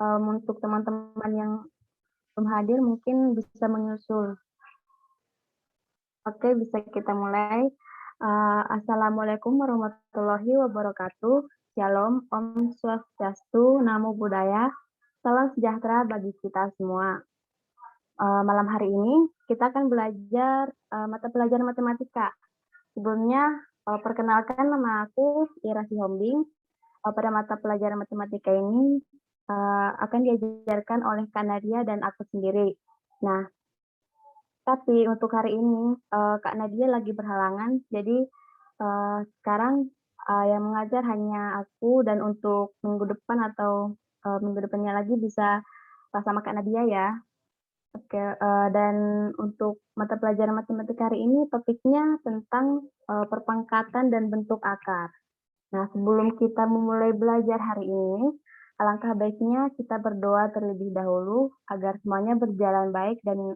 untuk teman-teman yang belum hadir mungkin bisa menyusul. Oke, bisa kita mulai. Assalamualaikum warahmatullahi wabarakatuh. Shalom, Om Swastiastu, Namo Buddhaya. Salam sejahtera bagi kita semua. Malam hari ini kita akan belajar mata pelajaran matematika. Sebelumnya, perkenalkan nama aku Ira Sihombing. Pada mata pelajaran matematika ini akan diajarkan oleh Kak Nadia dan aku sendiri. Nah, tapi untuk hari ini Kak Nadia lagi berhalangan, jadi sekarang yang mengajar hanya aku, dan untuk minggu depan atau minggu depannya lagi bisa sama Kak Nadia ya. Oke, dan untuk mata pelajaran matematika hari ini topiknya tentang perpangkatan dan bentuk akar. Nah, sebelum kita memulai belajar hari ini, alangkah baiknya kita berdoa terlebih dahulu agar semuanya berjalan baik dan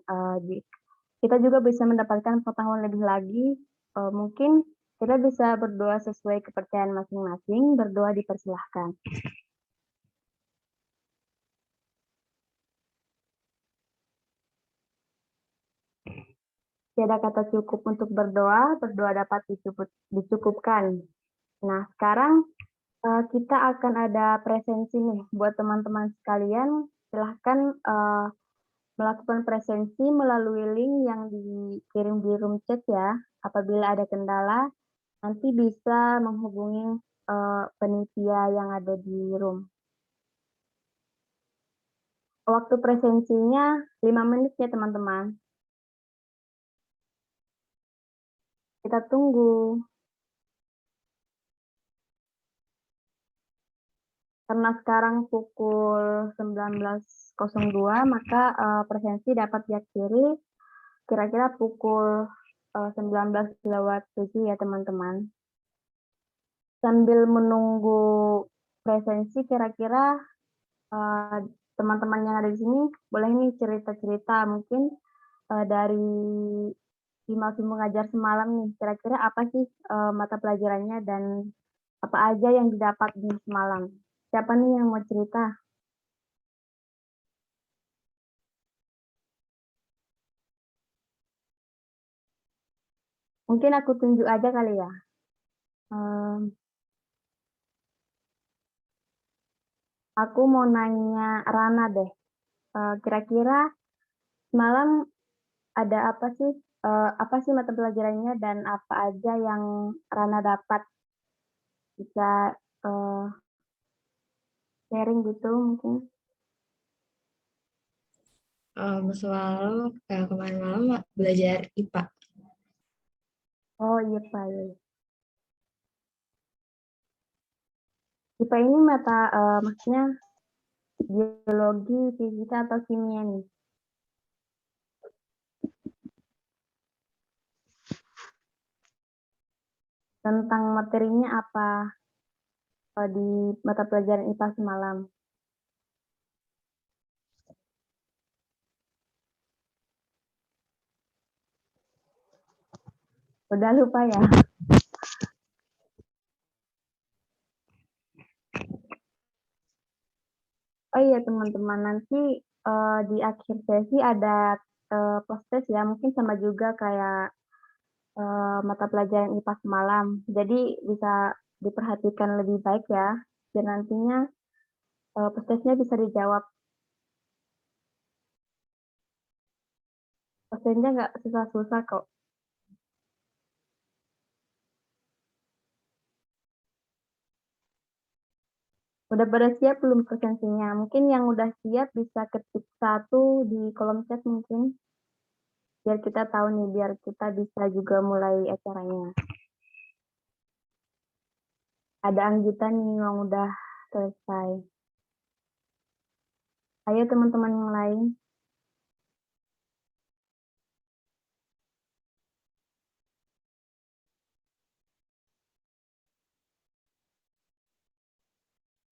kita juga bisa mendapatkan pengetahuan lebih lagi. Mungkin kita bisa berdoa sesuai kepercayaan masing-masing. Berdoa dipersilahkan. Tiada kata cukup untuk berdoa, berdoa dapat dicukupkan. Nah, sekarang kita akan ada presensi nih buat teman-teman sekalian. Silahkan melakukan presensi melalui link yang dikirim di room chat ya. Apabila ada kendala, nanti bisa menghubungi penitia yang ada di room. Waktu presensinya 5 menit ya teman-teman. Kita tunggu. Karena sekarang pukul 19.02, maka presensi dapat diakhiri kira-kira pukul 19:07 ya teman-teman. Sambil menunggu presensi, kira-kira teman-teman yang ada di sini boleh nih cerita-cerita mungkin dari Film mengajar semalam nih, kira-kira apa sih mata pelajarannya dan apa aja yang didapat di semalam? Siapa nih yang mau cerita? Mungkin aku tunjuk aja kali ya. Aku mau nanya Rana deh. Kira-kira semalam ada apa sih mata pelajarannya dan apa aja yang Rana dapat? Bisa sharing gitu mungkin. Semalam kemarin malam belajar IPA. Oh iya Pak. IPA ini maksudnya biologi, fisika atau kimia nih? Tentang materinya apa di mata pelajaran IPA semalam? Udah lupa ya? Oh iya teman-teman, nanti di akhir sesi ada post-test ya, mungkin sama juga kayak mata pelajaran IPA semalam. Jadi bisa diperhatikan lebih baik ya, biar nantinya post-testnya bisa dijawab. Post-testnya nggak susah-susah kok. Udah pada siap belum presensinya? Mungkin yang udah siap bisa ketik 1 di kolom chat mungkin. Biar kita tahu nih, biar kita bisa juga mulai acaranya. Ada Anggita nih yang udah selesai. Ayo teman-teman yang lain.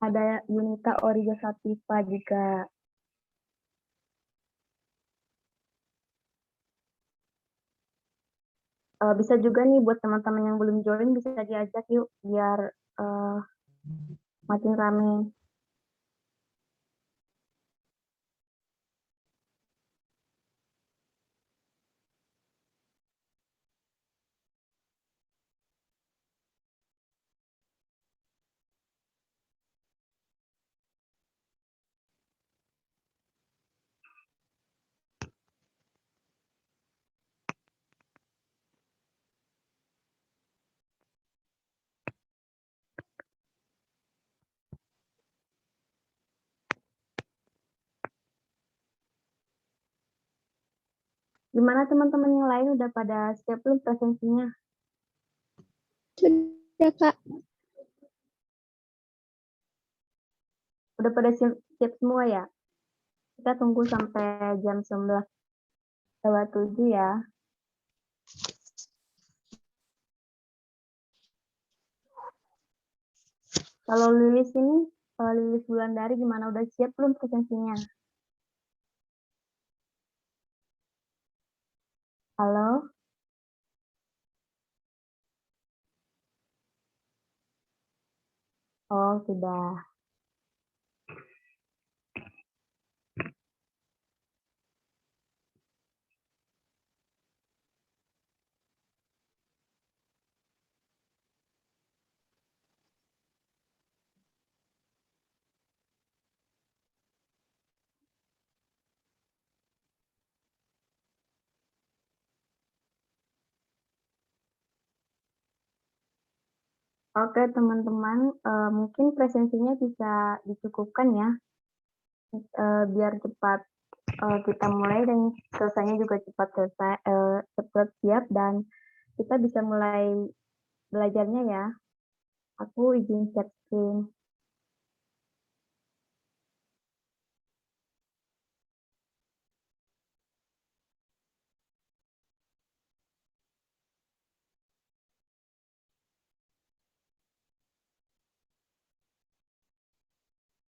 Ada Yunita Origo Sativa juga. Bisa juga nih buat teman-teman yang belum join, bisa diajak yuk biar makin rame. Gimana teman-teman yang lain udah pada siap belum presensinya? Sudah, Kak. Udah pada siap, siap semua ya? Kita tunggu sampai jam 11:07 ya. Kalau Lilis ini, Lilis Wulandari gimana? Udah siap belum presensinya? Halo? Oh, sudah. Oke, teman-teman, mungkin presensinya bisa dicukupkan ya, biar cepat kita mulai dan selesainya juga cepat selesai, cepat siap dan kita bisa mulai belajarnya ya. Aku izin share screen.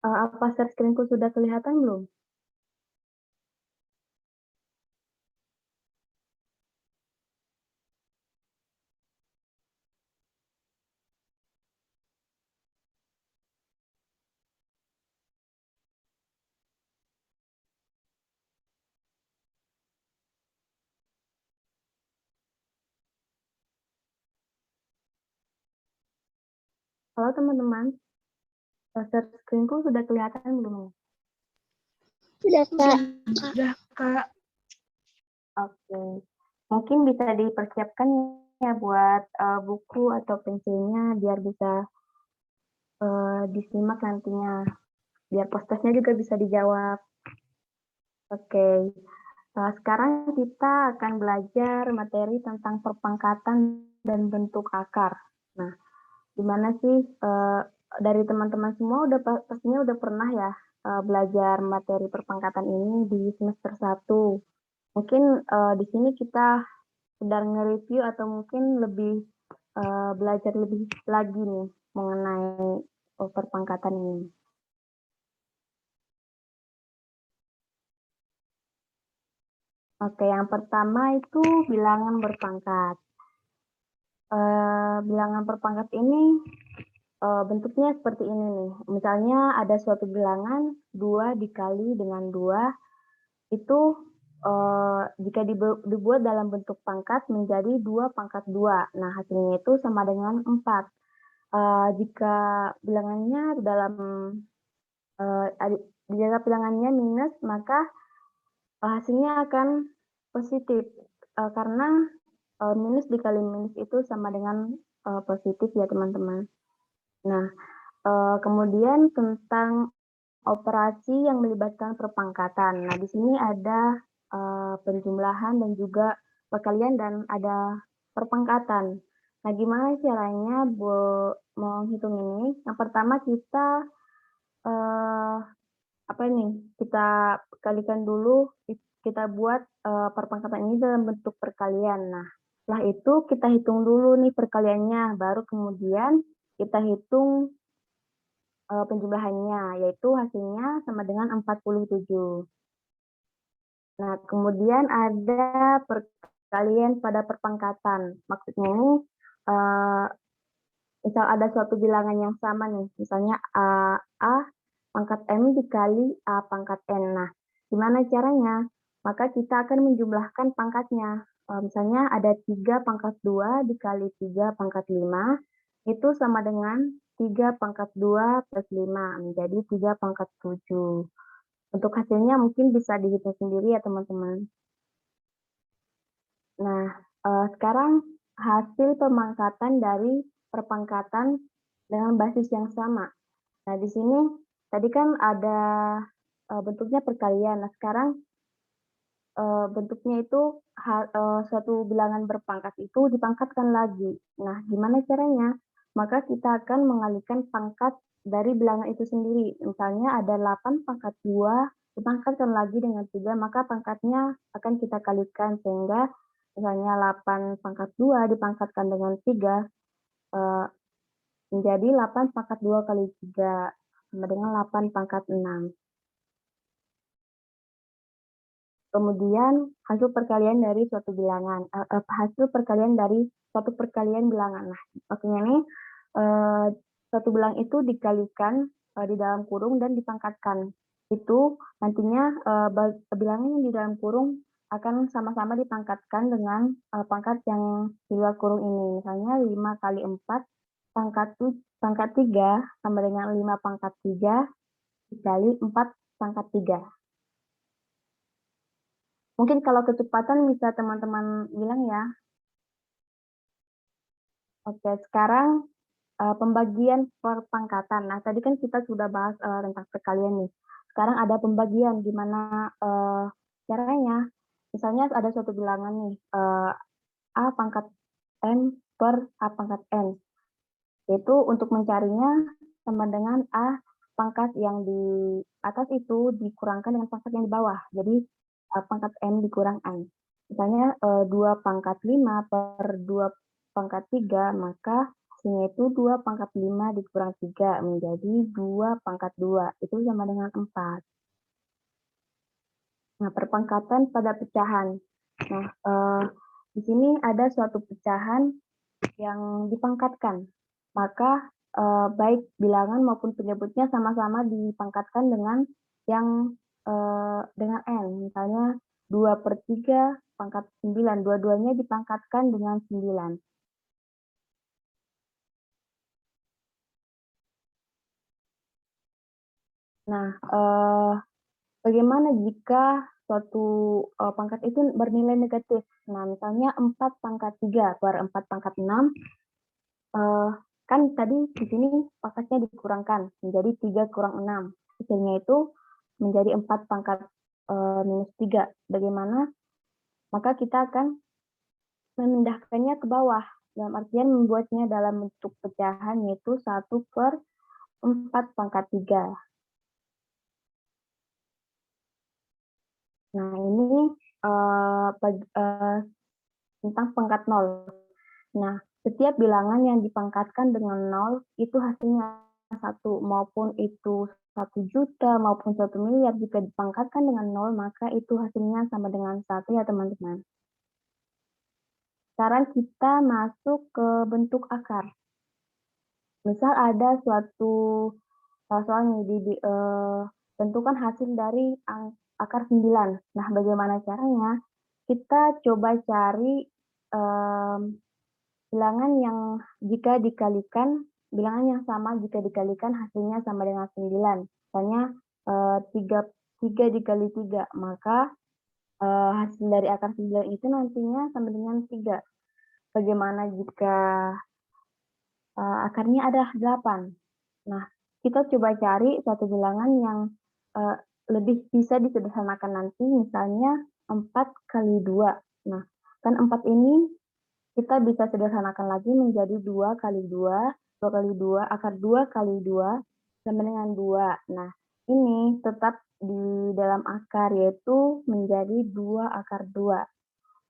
Apa share screenku sudah kelihatan belum? Halo teman-teman, share screenku sudah kelihatan belum? Sudah, Kak. Udah, Kak. Oke, mungkin bisa dipersiapkan ya buat buku atau pensilnya biar bisa disimak nantinya, biar postesnya juga bisa dijawab. Oke, sekarang kita akan belajar materi tentang perpangkatan dan bentuk akar. Nah, gimana sih dari teman-teman semua pastinya udah pernah ya belajar materi perpangkatan ini di semester 1. Mungkin di sini kita sedang nge-review atau mungkin lebih belajar lebih lagi nih mengenai perpangkatan ini. Oke, yang pertama itu bilangan berpangkat. Bilangan berpangkat ini bentuknya seperti ini nih. Misalnya ada suatu bilangan 2 dikali dengan 2 itu jika dibuat dalam bentuk pangkat menjadi 2 pangkat 2. Nah, hasilnya itu sama dengan 4. Jika bilangannya dalam jika bilangannya minus, maka hasilnya akan positif karena minus dikali minus itu sama dengan positif ya teman-teman. Nah, kemudian tentang operasi yang melibatkan perpangkatan. Nah, di sini ada penjumlahan dan juga perkalian dan ada perpangkatan. Nah, gimana caranya menghitung ini? Yang pertama kita apa nih? Kita kalikan dulu, kita buat perpangkatan ini dalam bentuk perkalian. Nah, setelah itu kita hitung dulu nih perkaliannya, baru kemudian kita hitung penjumlahannya, yaitu hasilnya sama dengan 47. Nah, kemudian ada perkalian pada perpangkatan. Maksudnya ini, misal ada suatu bilangan yang sama nih, misalnya A pangkat M dikali A pangkat N. Nah, gimana caranya? Maka kita akan menjumlahkan pangkatnya. Misalnya ada 3 pangkat 2 dikali 3 pangkat 5, itu sama dengan 3 pangkat 2 plus 5, menjadi 3 pangkat 7. Untuk hasilnya mungkin bisa dihitung sendiri ya teman-teman. Nah, sekarang hasil pemangkatan dari perpangkatan dengan basis yang sama. Nah, di sini tadi kan ada bentuknya perkalian. Nah, sekarang bentuknya itu suatu bilangan berpangkat itu dipangkatkan lagi. Nah, gimana caranya? Maka kita akan mengalihkan pangkat dari bilangan itu sendiri. Misalnya ada 8 pangkat 2 dipangkatkan lagi dengan 3, maka pangkatnya akan kita kalikan sehingga misalnya 8 pangkat 2 dipangkatkan dengan 3 menjadi 8 pangkat 2 kali 3 sama dengan 8 pangkat 6. Kemudian hasil perkalian dari suatu bilangan, hasil perkalian dari suatu perkalian bilangan. Nah, maksudnya ini suatu bilangan itu dikalikan di dalam kurung dan dipangkatkan. Itu nantinya bilangan yang di dalam kurung akan sama-sama dipangkatkan dengan pangkat yang di luar kurung ini. Misalnya 5 kali 4 pangkat 3 sama dengan 5 pangkat 3 dikali 4 pangkat 3. Mungkin kalau kecepatan bisa teman-teman bilang ya. Oke, sekarang pembagian perpangkatan. Nah, tadi kan kita sudah bahas tentang perkalian nih. Sekarang ada pembagian, gimana caranya. Misalnya ada suatu bilangan nih, A pangkat N per A pangkat N. Yaitu untuk mencarinya sama dengan A pangkat yang di atas itu dikurangkan dengan pangkat yang di bawah. Jadi pangkat N dikurang N. Misalnya 2 pangkat 5 per 2 pangkat 3, maka hasilnya itu 2 pangkat 5 dikurang 3 menjadi 2 pangkat 2. Itu sama dengan 4. Nah, perpangkatan pada pecahan. Nah, di sini ada suatu pecahan yang dipangkatkan. Maka baik bilangan maupun penyebutnya sama-sama dipangkatkan dengan yang dengan N. Misalnya 2 per 3 pangkat 9. Dua-duanya dipangkatkan dengan 9. Nah, bagaimana jika suatu pangkat itu bernilai negatif? Nah, misalnya 4 pangkat 3 per 4 pangkat 6, kan tadi di sini pangkatnya dikurangkan menjadi 3 kurang 6. Hasilnya itu menjadi 4 pangkat minus 3. Bagaimana? Maka kita akan memindahkannya ke bawah. Dalam artian membuatnya dalam bentuk pecahan yaitu 1 per 4 pangkat 3. Nah, ini tentang pangkat 0. Nah, setiap bilangan yang dipangkatkan dengan 0 itu hasilnya 1, maupun itu 1 juta maupun 1 miliar, jika dipangkatkan dengan 0 maka itu hasilnya sama dengan 1 ya teman-teman. Sekarang kita masuk ke bentuk akar. Misal ada suatu soal nih, tentukan hasil dari akar 9. Nah, bagaimana caranya? Kita coba cari bilangan yang jika dikalikan, bilangan yang sama jika dikalikan hasilnya sama dengan 9. Misalnya 3 dikali 3, maka hasil dari akar 9 itu nantinya sama dengan 3. Bagaimana jika akarnya ada 8? Nah, kita coba cari satu bilangan yang lebih bisa disederhanakan nanti, misalnya 4 kali 2. Nah, kan 4 ini kita bisa sederhanakan lagi menjadi 2 kali 2, 2 kali 2, akar 2 kali 2 sama dengan 2. Nah, ini tetap di dalam akar, yaitu menjadi 2 akar 2.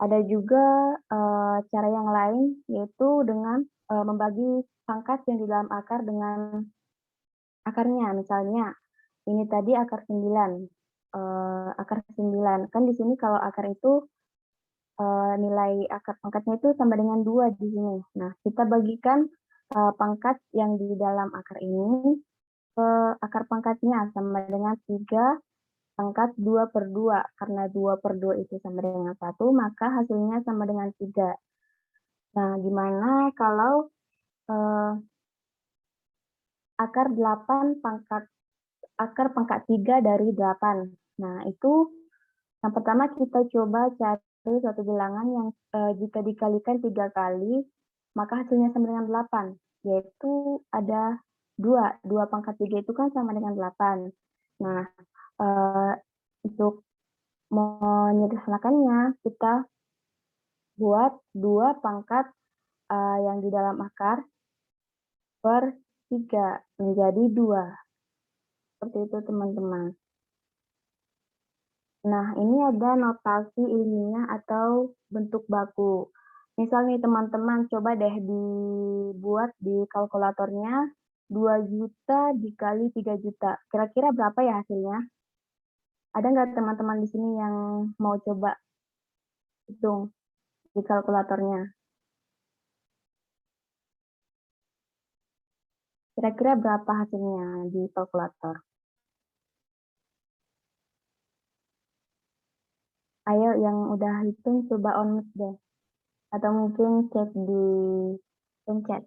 Ada juga cara yang lain, yaitu dengan membagi pangkat yang di dalam akar dengan akarnya. Misalnya, ini tadi akar 9. Akar 9. Kan di sini kalau akar itu nilai akar pangkatnya itu sama dengan 2 di sini. Nah, kita bagikan pangkat yang di dalam akar ini ke akar pangkatnya sama dengan 3 pangkat 2 per 2. Karena 2 per 2 itu sama dengan 1, maka hasilnya sama dengan 3. Nah, gimana kalau akar 8 akar pangkat 3 dari 8? Nah, itu yang pertama kita coba cari suatu bilangan yang jika dikalikan 3 kali, maka hasilnya sama dengan 8, yaitu ada 2. 2 pangkat 3 itu kan sama dengan 8. Nah, untuk menyederhanakannya, kita buat 2 pangkat yang di dalam akar per 3 menjadi 2. Seperti itu teman-teman. Nah, ini ada notasi ilmiah atau bentuk baku. Misal nih teman-teman, coba deh dibuat di kalkulatornya 2 juta dikali 3 juta. Kira-kira berapa ya hasilnya? Ada nggak teman-teman di sini yang mau coba hitung di kalkulatornya? Kira-kira berapa hasilnya di kalkulator? Ayo yang udah hitung coba on mic deh. Atau mungkin cek di chat.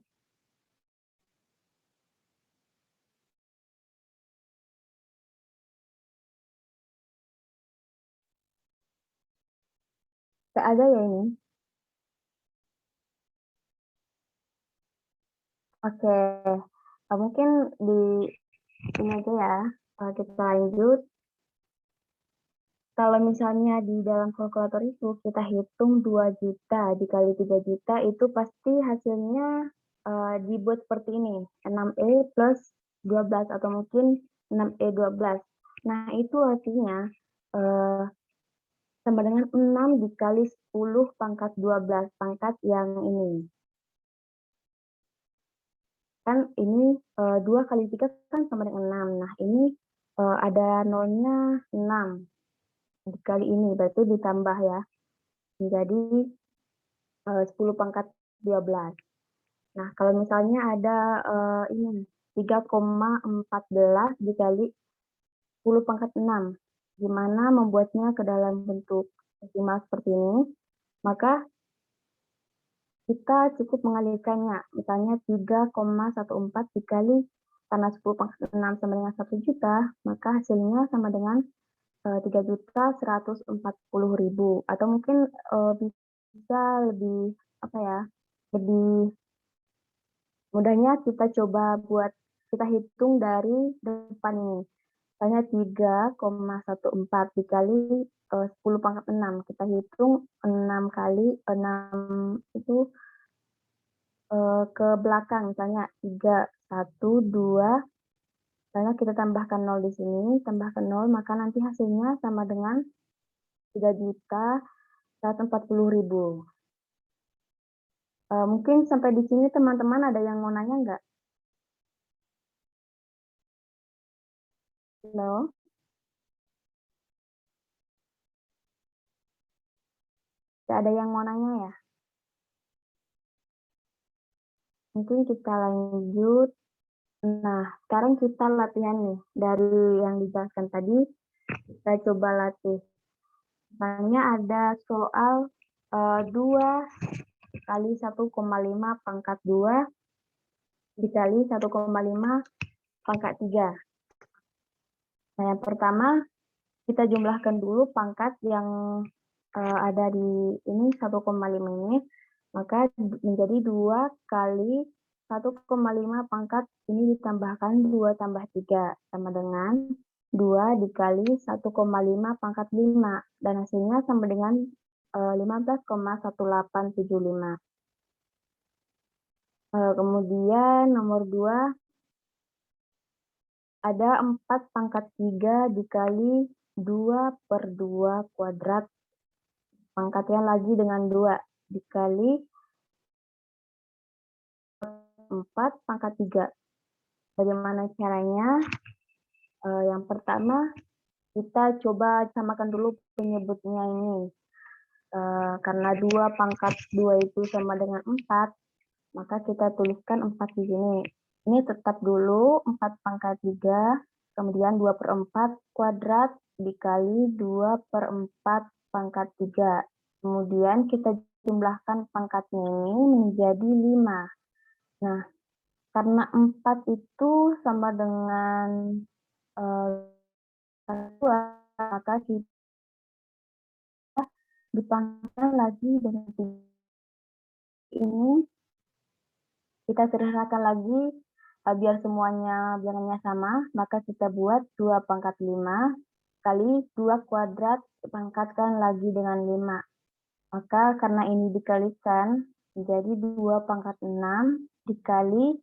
Gak ada ya ini? Oke, mungkin di ini aja ya. Kita lanjut. Kalau misalnya di dalam kalkulator itu kita hitung 2 juta dikali 3 juta itu pasti hasilnya dibuat seperti ini. 6E plus 12 atau mungkin 6E 12. Nah, itu artinya sama dengan 6 dikali 10 pangkat 12 pangkat yang ini. Kan ini 2 kali 3 kan sama dengan 6. Nah, ini ada nolnya 6 dikali ini, berarti ditambah ya. Menjadi 10 pangkat 12. Nah, kalau misalnya ada ini 3,14 dikali 10 pangkat 6. Gimana membuatnya ke dalam bentuk desimal seperti ini? Maka kita cukup mengalihkannya. Misalnya 3,14 dikali karena 10 pangkat 6 sama dengan 1 juta, maka hasilnya sama dengan 3.140.000. Atau mungkin bisa lebih apa ya? Lebih mudahnya kita coba kita hitung dari depan ini. Misalnya 3,14 dikali 10 pangkat 6. Kita hitung 6 kali 6 itu ke belakang. Misalnya 3, 1, 2. Misalnya kita tambahkan 0 di sini, tambahkan 0, maka nanti hasilnya sama dengan 3.140.000. Mungkin sampai di sini teman-teman ada yang mau nanya nggak? Halo? Nggak ada yang mau nanya ya? Mungkin kita lanjut. Nah, sekarang kita latihan nih. Dari yang dijelaskan tadi, kita coba latih. Misalnya ada soal 2 kali 1,5 pangkat 2 dikali 1,5 pangkat 3. Nah, yang pertama, kita jumlahkan dulu pangkat yang ada di ini 1,5 ini. Maka menjadi 2 kali 1,5 pangkat ini ditambahkan 2 tambah 3 sama dengan 2 dikali 1,5 pangkat 5 dan hasilnya sama dengan 15,1875. Kemudian nomor 2 ada 4 pangkat 3 dikali 2 per 2 kuadrat. Pangkatnya lagi dengan 2 dikali 4 pangkat 3. Bagaimana caranya? Yang pertama, kita coba samakan dulu penyebutnya ini. Karena 2 pangkat 2 itu sama dengan 4, maka kita tuliskan 4 di sini. Ini tetap dulu 4 pangkat 3, kemudian 2 per 4 kuadrat dikali 2 per 4 pangkat 3. Kemudian kita jumlahkan pangkatnya ini menjadi 5. Nah, karena 4 itu sama dengan 2, maka kita dipangkatkan lagi dengan 3. Ini kita sederhanakan lagi biar semuanya bilangannya sama, maka kita buat 2 pangkat 5 dikali 2 kuadrat dipangkatkan lagi dengan 5. Maka karena ini dikalikan, menjadi 2 pangkat 6 dikali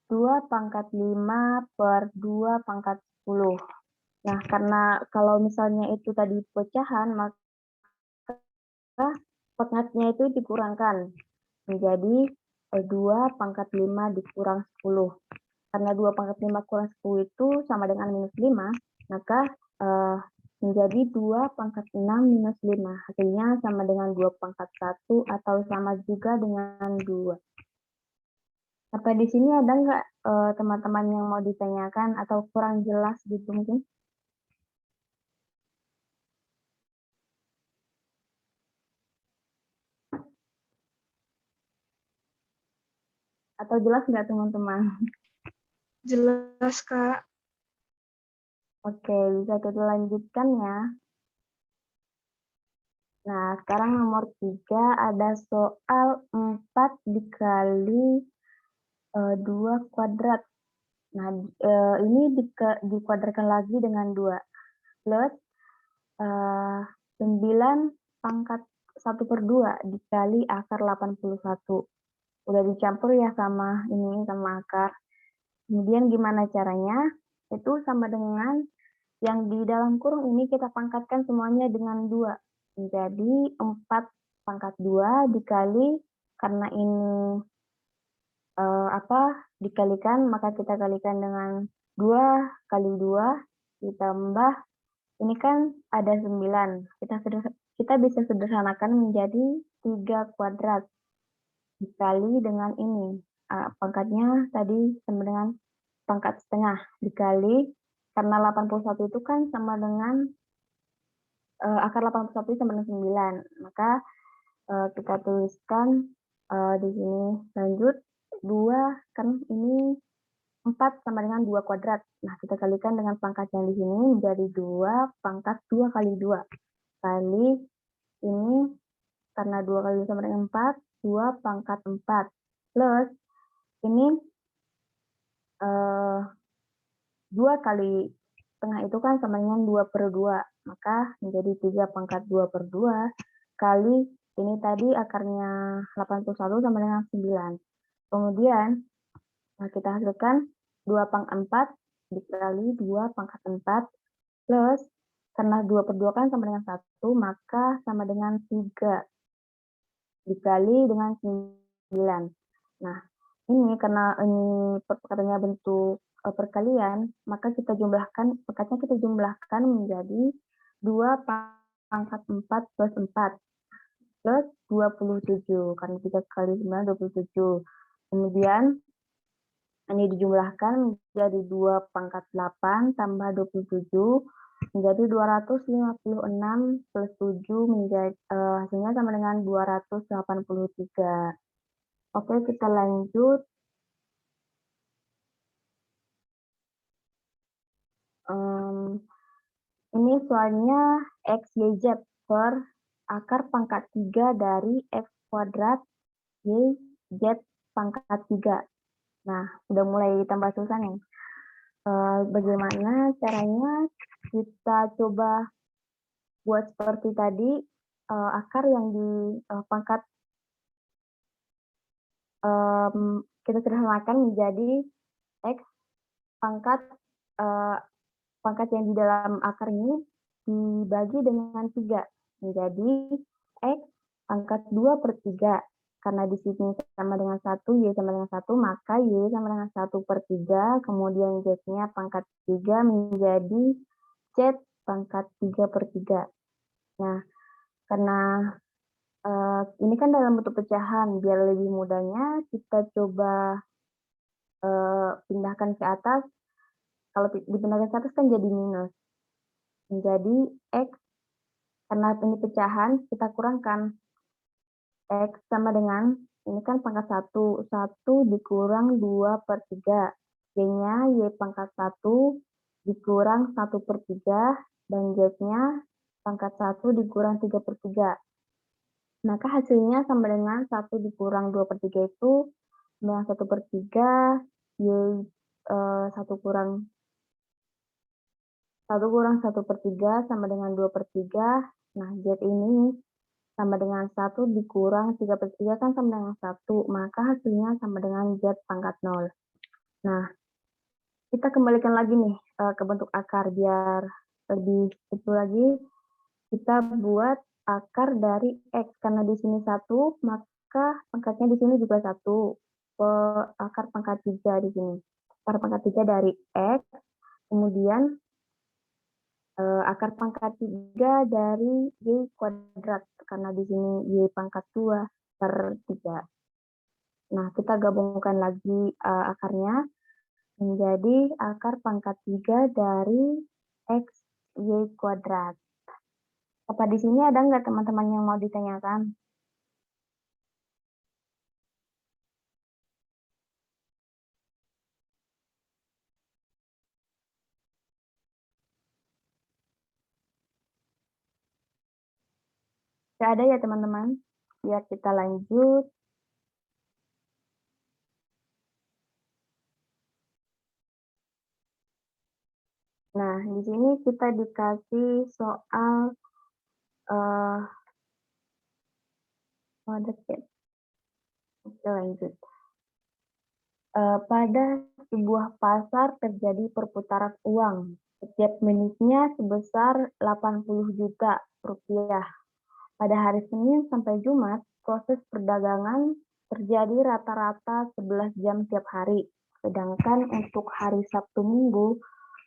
2 pangkat 5 per 2 pangkat 10. Nah, karena kalau misalnya itu tadi pecahan, maka pangkatnya itu dikurangkan menjadi 2 pangkat 5 dikurang 10. Karena 2 pangkat 5 kurang 10 itu sama dengan minus 5, maka menjadi 2 pangkat 6 minus 5. Hasilnya sama dengan 2 pangkat 1 atau sama juga dengan 2. Apa di sini ada nggak teman-teman yang mau ditanyakan atau kurang jelas gitu mungkin? Atau jelas nggak teman-teman? Jelas, Kak. Oke, bisa kita lanjutkan ya. Nah, sekarang nomor 3 ada soal 4 dikali 2 kuadrat. Nah, ini dikuadratkan lagi dengan 2. Plus 9 pangkat 1/2 dikali akar 81. Udah dicampur ya sama ini, sama akar. Kemudian gimana caranya? Itu sama dengan yang di dalam kurung ini kita pangkatkan semuanya dengan 2. Menjadi 4 pangkat 2 dikali, karena ini dikalikan, maka kita kalikan dengan 2 kali 2 ditambah, ini kan ada 9. Kita bisa sederhanakan menjadi 3 kuadrat dikali dengan ini. Pangkatnya tadi sama dengan pangkat setengah dikali, karena 81 itu kan sama dengan akar 81 sama dengan 9. Maka kita tuliskan di sini lanjut 2, kan ini 4 sama dengan 2 kuadrat. Nah, kita kalikan dengan pangkat yang di sini menjadi 2 pangkat 2 kali 2. Kali ini, karena 2 kali 2 sama dengan 4, 2 pangkat 4. Plus, ini 2 kali setengah itu kan sama dengan 2/2. Maka menjadi 3 pangkat 2/2 kali ini tadi akarnya 81 sama dengan 9. Kemudian kita hasilkan 2 pangkat 4 dikali 2 pangkat 4 plus, karena 2/2 kan sama dengan 1, maka sama dengan 3 dikali dengan 9. Nah, ini karena ini perkaliannya bentuk perkalian, maka kita jumlahkan, pangkatnya kita jumlahkan menjadi 2 pangkat 4 plus 4 plus 27, karena 3 kali 9 27. Kemudian ini dijumlahkan menjadi 2 pangkat 8 tambah 27 menjadi 256 plus 7 menjadi hasilnya sama dengan 283. Oke, kita lanjut. Ini soalnya X, Y, Z per akar pangkat 3 dari X kuadrat Y, Z pangkat 3. Nah, udah mulai tambah susah nih. Bagaimana caranya kita coba buat seperti tadi, akar yang di pangkat kita sederhanakan menjadi X pangkat pangkat yang di dalam akar ini dibagi dengan 3 menjadi X pangkat 2/3. Karena di sini sama dengan 1, Y sama dengan 1, maka Y sama dengan 1/3, kemudian Z-nya pangkat 3 menjadi Z pangkat 3/3. Nah, karena ini kan dalam bentuk pecahan, biar lebih mudahnya kita coba pindahkan ke atas. Kalau dipindahkan ke atas kan jadi minus. Menjadi X, karena ini pecahan, kita kurangkan. X sama dengan, ini kan pangkat 1, 1 dikurang 2/3. Y-nya Y pangkat 1 dikurang 1/3, dan Z-nya pangkat 1 dikurang 3/3. Maka hasilnya sama dengan 1 dikurang 2/3 itu dengan 1/3, Y 1 kurang 1 kurang 1/3 sama dengan 2/3. Nah, Z ini sama dengan 1 dikurang 3/3 kan sama dengan 1, maka hasilnya sama dengan Z pangkat 0. Nah, kita kembalikan lagi nih ke bentuk akar biar lebih itu lagi. Kita buat akar dari X, karena di sini 1, maka pangkatnya di sini juga 1. Akar pangkat 3 di sini. Akar pangkat 3 dari X, kemudian akar pangkat 3 dari Y kuadrat, karena di sini Y pangkat 2/3. Nah, kita gabungkan lagi akarnya menjadi akar pangkat 3 dari X Y kuadrat. Apa di sini ada nggak teman-teman yang mau ditanyakan? Nggak ada ya teman-teman? Biar kita lanjut. Nah, di sini kita dikasih soal Oke, lanjut. Pada sebuah pasar terjadi perputaran uang. Setiap menitnya sebesar 80 juta rupiah. Pada hari Senin sampai Jumat, proses perdagangan terjadi rata-rata 11 jam tiap hari. Sedangkan untuk hari Sabtu Minggu,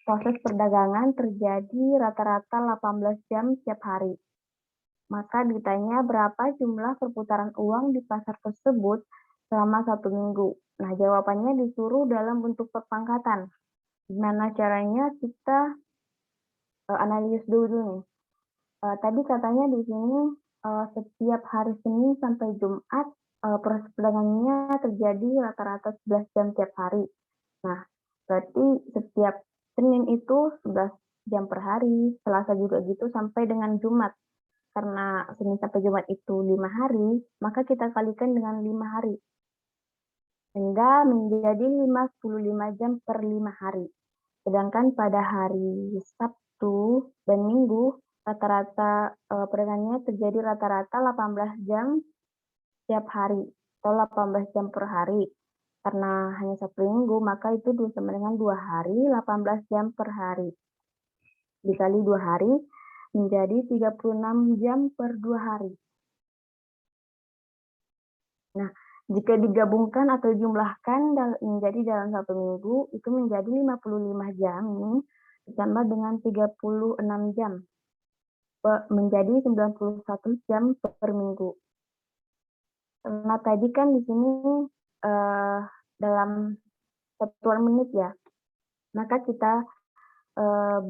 proses perdagangan terjadi rata-rata 18 jam tiap hari. Maka ditanya berapa jumlah perputaran uang di pasar tersebut selama 1 minggu. Nah, jawabannya disuruh dalam bentuk perpangkatan. Gimana caranya kita analisis dulu nih. Tadi katanya di sini setiap hari Senin sampai Jumat proses perdagangannya terjadi rata-rata 11 jam tiap hari. Nah, berarti setiap Senin itu 11 jam per hari, Selasa juga gitu sampai dengan Jumat. Karena Senin sampai Jumat itu 5 hari, maka kita kalikan dengan 5 hari. Sehingga menjadi 55 jam per 5 hari. Sedangkan pada hari Sabtu dan Minggu, rata-rata perdagangannya terjadi rata-rata 18 jam tiap hari atau 18 jam per hari. Karena hanya Sabtu Minggu, maka itu sama dengan 2 hari, 18 jam per hari. Dikali 2 hari, menjadi 36 jam per 2 hari. Nah, jika digabungkan atau jumlahkan menjadi dalam 1 minggu, itu menjadi 55 jam ini ditambah dengan 36 jam, menjadi 91 jam per minggu. Karena tadi kan di sini dalam satuan menit ya, maka kita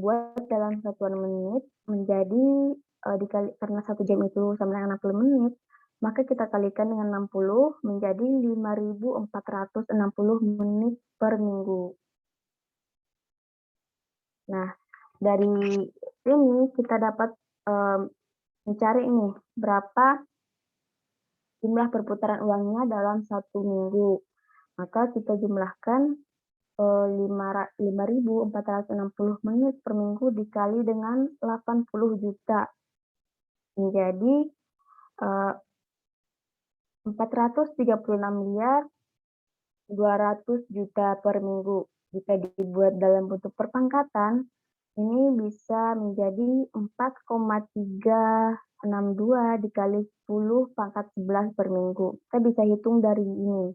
buat dalam satuan menit menjadi dikali, karena 1 jam itu sama dengan 60 menit, maka kita kalikan dengan 60 menjadi 5.460 menit per minggu. Nah, dari ini kita dapat mencari ini berapa jumlah perputaran uangnya dalam 1 minggu. Maka kita jumlahkan 5.460 menit per minggu dikali dengan 80 juta. Menjadi 436.200 juta per minggu. Jika dibuat dalam bentuk perpangkatan, ini bisa menjadi 4,362 dikali 10 pangkat 11 per minggu. Kita bisa hitung dari ini.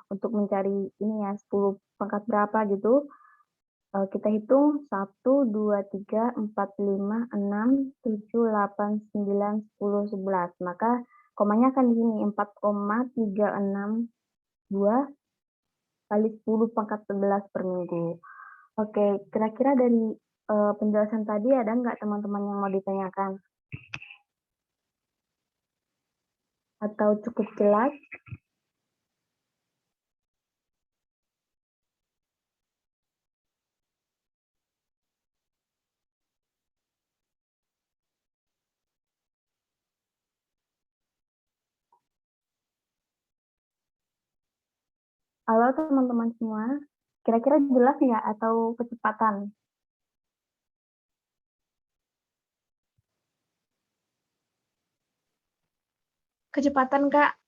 Untuk mencari ini ya, 10 pangkat berapa gitu. Kita hitung 1, 2, 3, 4, 5, 6, 7, 8, 9, 10, 11. Maka komanya kan di sini 4,362 kali 10 pangkat 11 per minggu. Oke, kira-kira dari penjelasan tadi ada nggak teman-teman yang mau ditanyakan? Atau cukup jelas? Halo teman-teman semua, kira-kira jelas nggak atau kecepatan? Kecepatan, Kak.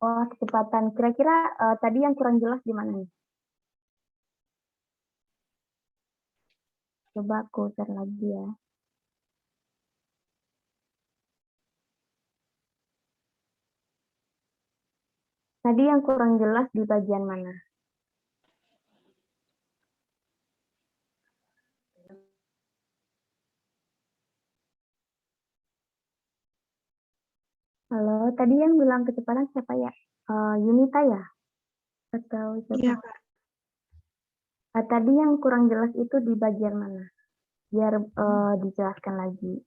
Oh, kecepatan. Kira-kira tadi yang kurang jelas di mana nih? Coba aku share lagi ya. Tadi yang kurang jelas di bagian mana? Halo, tadi yang bilang kecepatan siapa ya? Yunita ya? Atau siapa? Iya, Kak. Tadi yang kurang jelas itu di bagian mana? Biar dijelaskan lagi.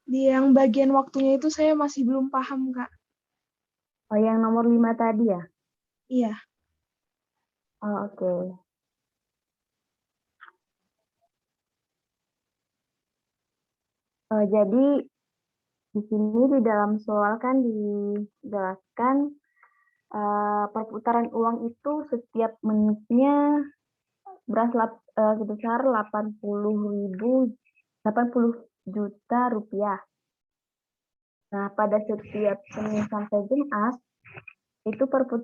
Di yang bagian waktunya itu saya masih belum paham, Kak. Oh, yang nomor 5 tadi ya? Iya. Oh, oke. Jadi di sini di dalam soal kan dijelaskan perputaran uang itu setiap menitnya sebesar 80 juta rupiah. Nah, pada setiap Senin sampai Jumat itu proses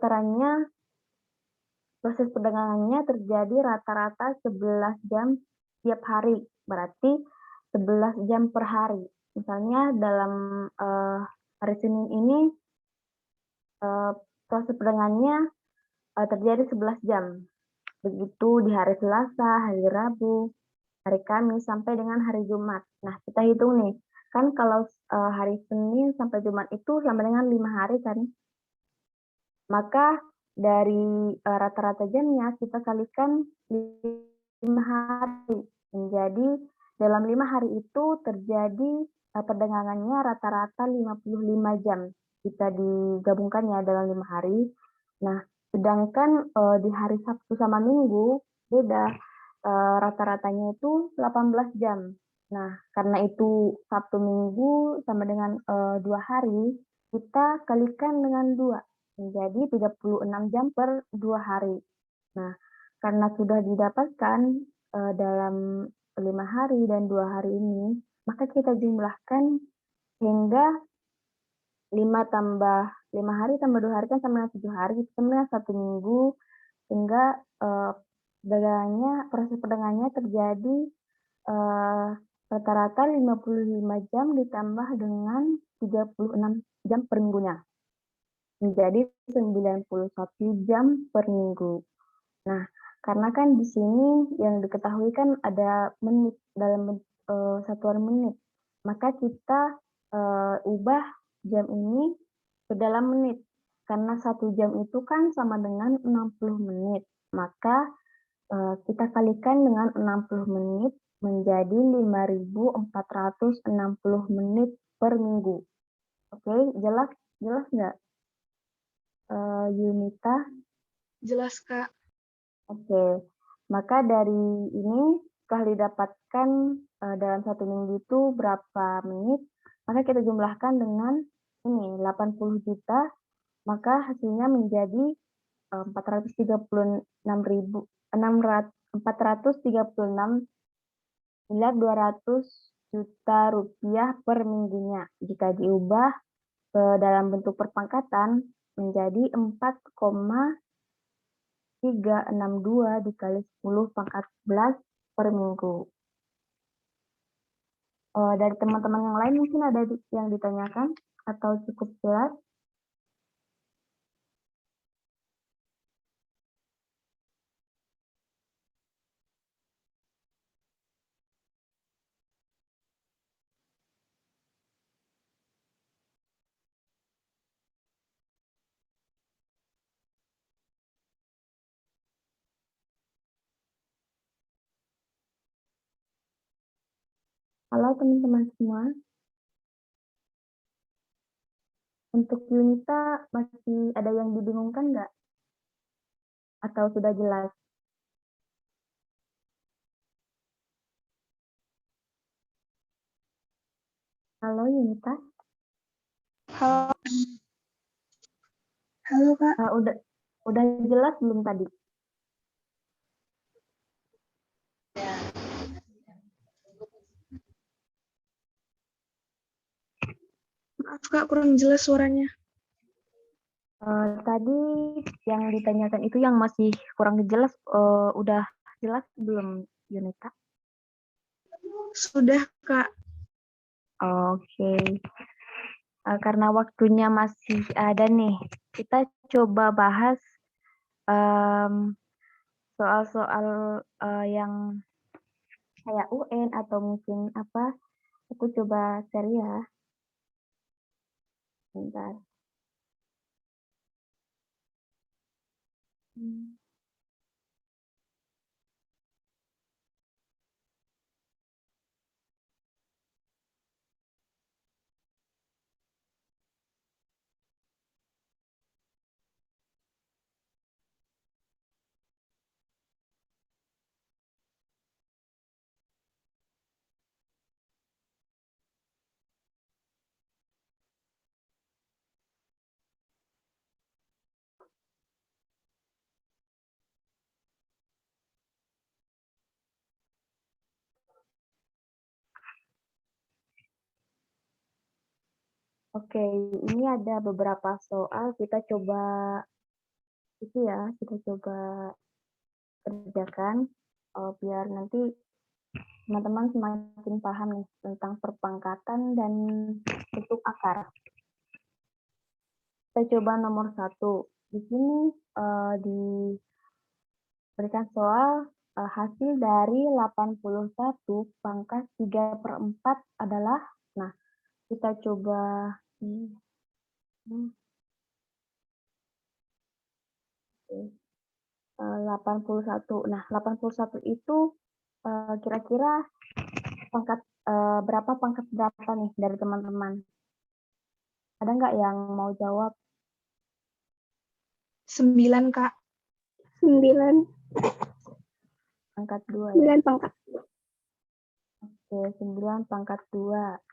perdagangannya terjadi rata-rata 11 jam tiap hari. Berarti 11 jam per hari. Misalnya dalam hari Senin ini proses perdagangannya terjadi 11 jam. Begitu di hari Selasa, hari Rabu, hari Kamis, sampai dengan hari Jumat. Nah, kita hitung nih. Kan kalau hari Senin sampai Jumat itu sampai dengan 5 hari kan. Maka dari rata-rata jamnya kita kalikan 5 hari. Menjadi dalam 5 hari itu terjadi perdagangannya rata-rata 55 jam. Kita digabungkan ya dalam 5 hari. Nah, sedangkan di hari Sabtu sama Minggu beda, rata-ratanya itu 18 jam. Nah, karena itu Sabtu Minggu sama dengan 2 hari, kita kalikan dengan 2 menjadi 36 jam per 2 hari. Nah, karena sudah didapatkan dalam 5 hari dan 2 hari ini, maka kita jumlahkan hingga 5 hari tambah 2 hari kan sama dengan 7 hari, sama dengan 1 minggu, sehingga proses perdagangannya terjadi rata-rata 55 jam ditambah dengan 36 jam per minggunya. Menjadi 91 jam per minggu. Nah, karena kan di sini yang diketahui kan ada menit dalam satuan menit, maka kita ubah jam ini ke dalam menit. Karena 1 jam itu kan sama dengan 60 menit, maka kita kalikan dengan 60 menit menjadi 5.460 menit per minggu. Oke, jelas nggak, Yunita? Jelas, Kak. Oke, maka dari ini setelah didapatkan dalam 1 minggu itu berapa menit, maka kita jumlahkan dengan ini 80 juta, maka hasilnya menjadi 436.200 juta rupiah per minggunya. Jika diubah ke dalam bentuk perpangkatan menjadi 4,362 dikali 10 pangkat 11 per minggu. Dari teman-teman yang lain mungkin ada yang ditanyakan atau cukup jelas? Halo teman-teman semua. Untuk Yunita masih ada yang dibingungkan nggak? Atau sudah jelas? Halo Yunita. Halo. Halo, Kak. Udah jelas belum tadi? Maaf Kak, kurang jelas suaranya. Tadi yang ditanyakan itu yang masih kurang jelas, udah jelas belum, Yunita? Sudah Kak. Oke. Karena waktunya masih ada nih, kita coba bahas soal-soal yang kayak UN atau mungkin apa. Aku coba share ya. Bentar. Oke, ini ada beberapa soal kita coba kita coba kerjakan biar nanti teman-teman semakin paham nih tentang perpangkatan dan bentuk akar. Kita coba nomor 1. Di sini diberikan soal hasil dari 81 pangkat 3/4 adalah, nah kita coba 81. Nah, 81 itu kira-kira berapa pangkat berapa nih dari teman-teman? Ada nggak yang mau jawab? 9 Kak. 9. Pangkat 2 ya? 9 pangkat. Oke, 9 pangkat 2.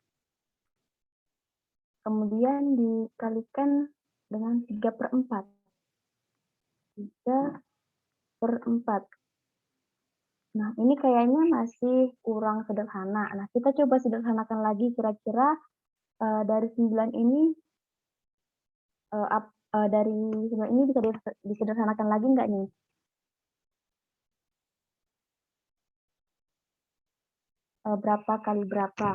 Kemudian dikalikan dengan 3/4. 3/4. Nah, ini kayaknya masih kurang sederhana. Nah, kita coba sederhanakan lagi kira-kira dari 9 ini dari 9 ini bisa disederhanakan lagi nggak nih? Berapa kali berapa?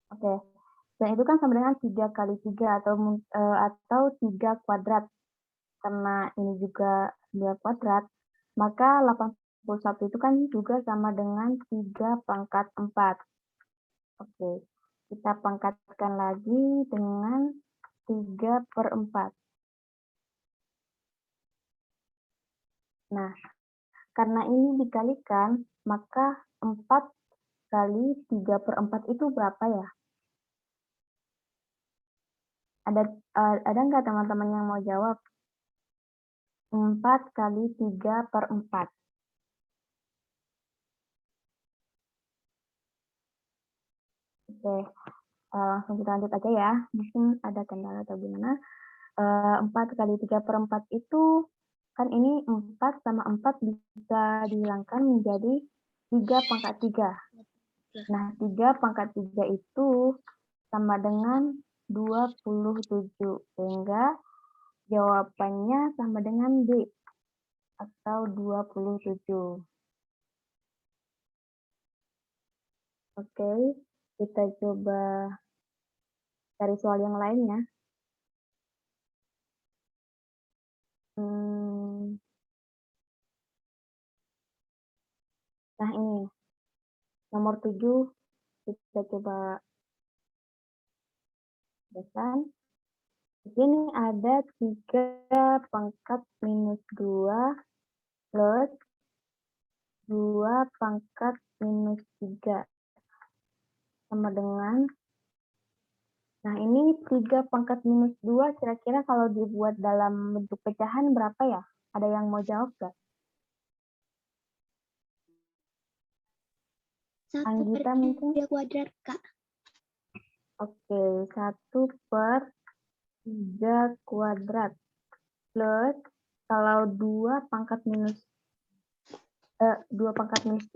Oke. Dan itu kan sama dengan 3 kali 3 atau 3 kuadrat. Karena ini juga 2 kuadrat, maka 81 itu kan juga sama dengan 3 pangkat 4. Oke, kita pangkatkan lagi dengan 3/4. Nah, karena ini dikalikan, maka 4 kali 3/4 itu berapa ya? Ada nggak teman-teman yang mau jawab? 4 kali 3/4. Oke, langsung kita lanjut aja ya. Mungkin ada kendala atau gimana. 4 kali 3/4 itu, kan ini 4 sama 4 bisa dihilangkan menjadi 3 pangkat 3. Nah, 3 pangkat 3 itu sama dengan 27. Sehingga jawabannya sama dengan D, atau 27. Oke, kita coba cari soal yang lainnya. Nah, ini nomor 7 kita coba bacakan. Di sini ada 3 pangkat minus 2 plus 2 pangkat minus 3 sama dengan, nah ini 3 pangkat minus 2 kira-kira kalau dibuat dalam bentuk pecahan berapa ya? Ada yang mau jawab nggak? 1/3 kuadrat, Kak. Oke, 1/3 kuadrat plus, kalau 2 pangkat minus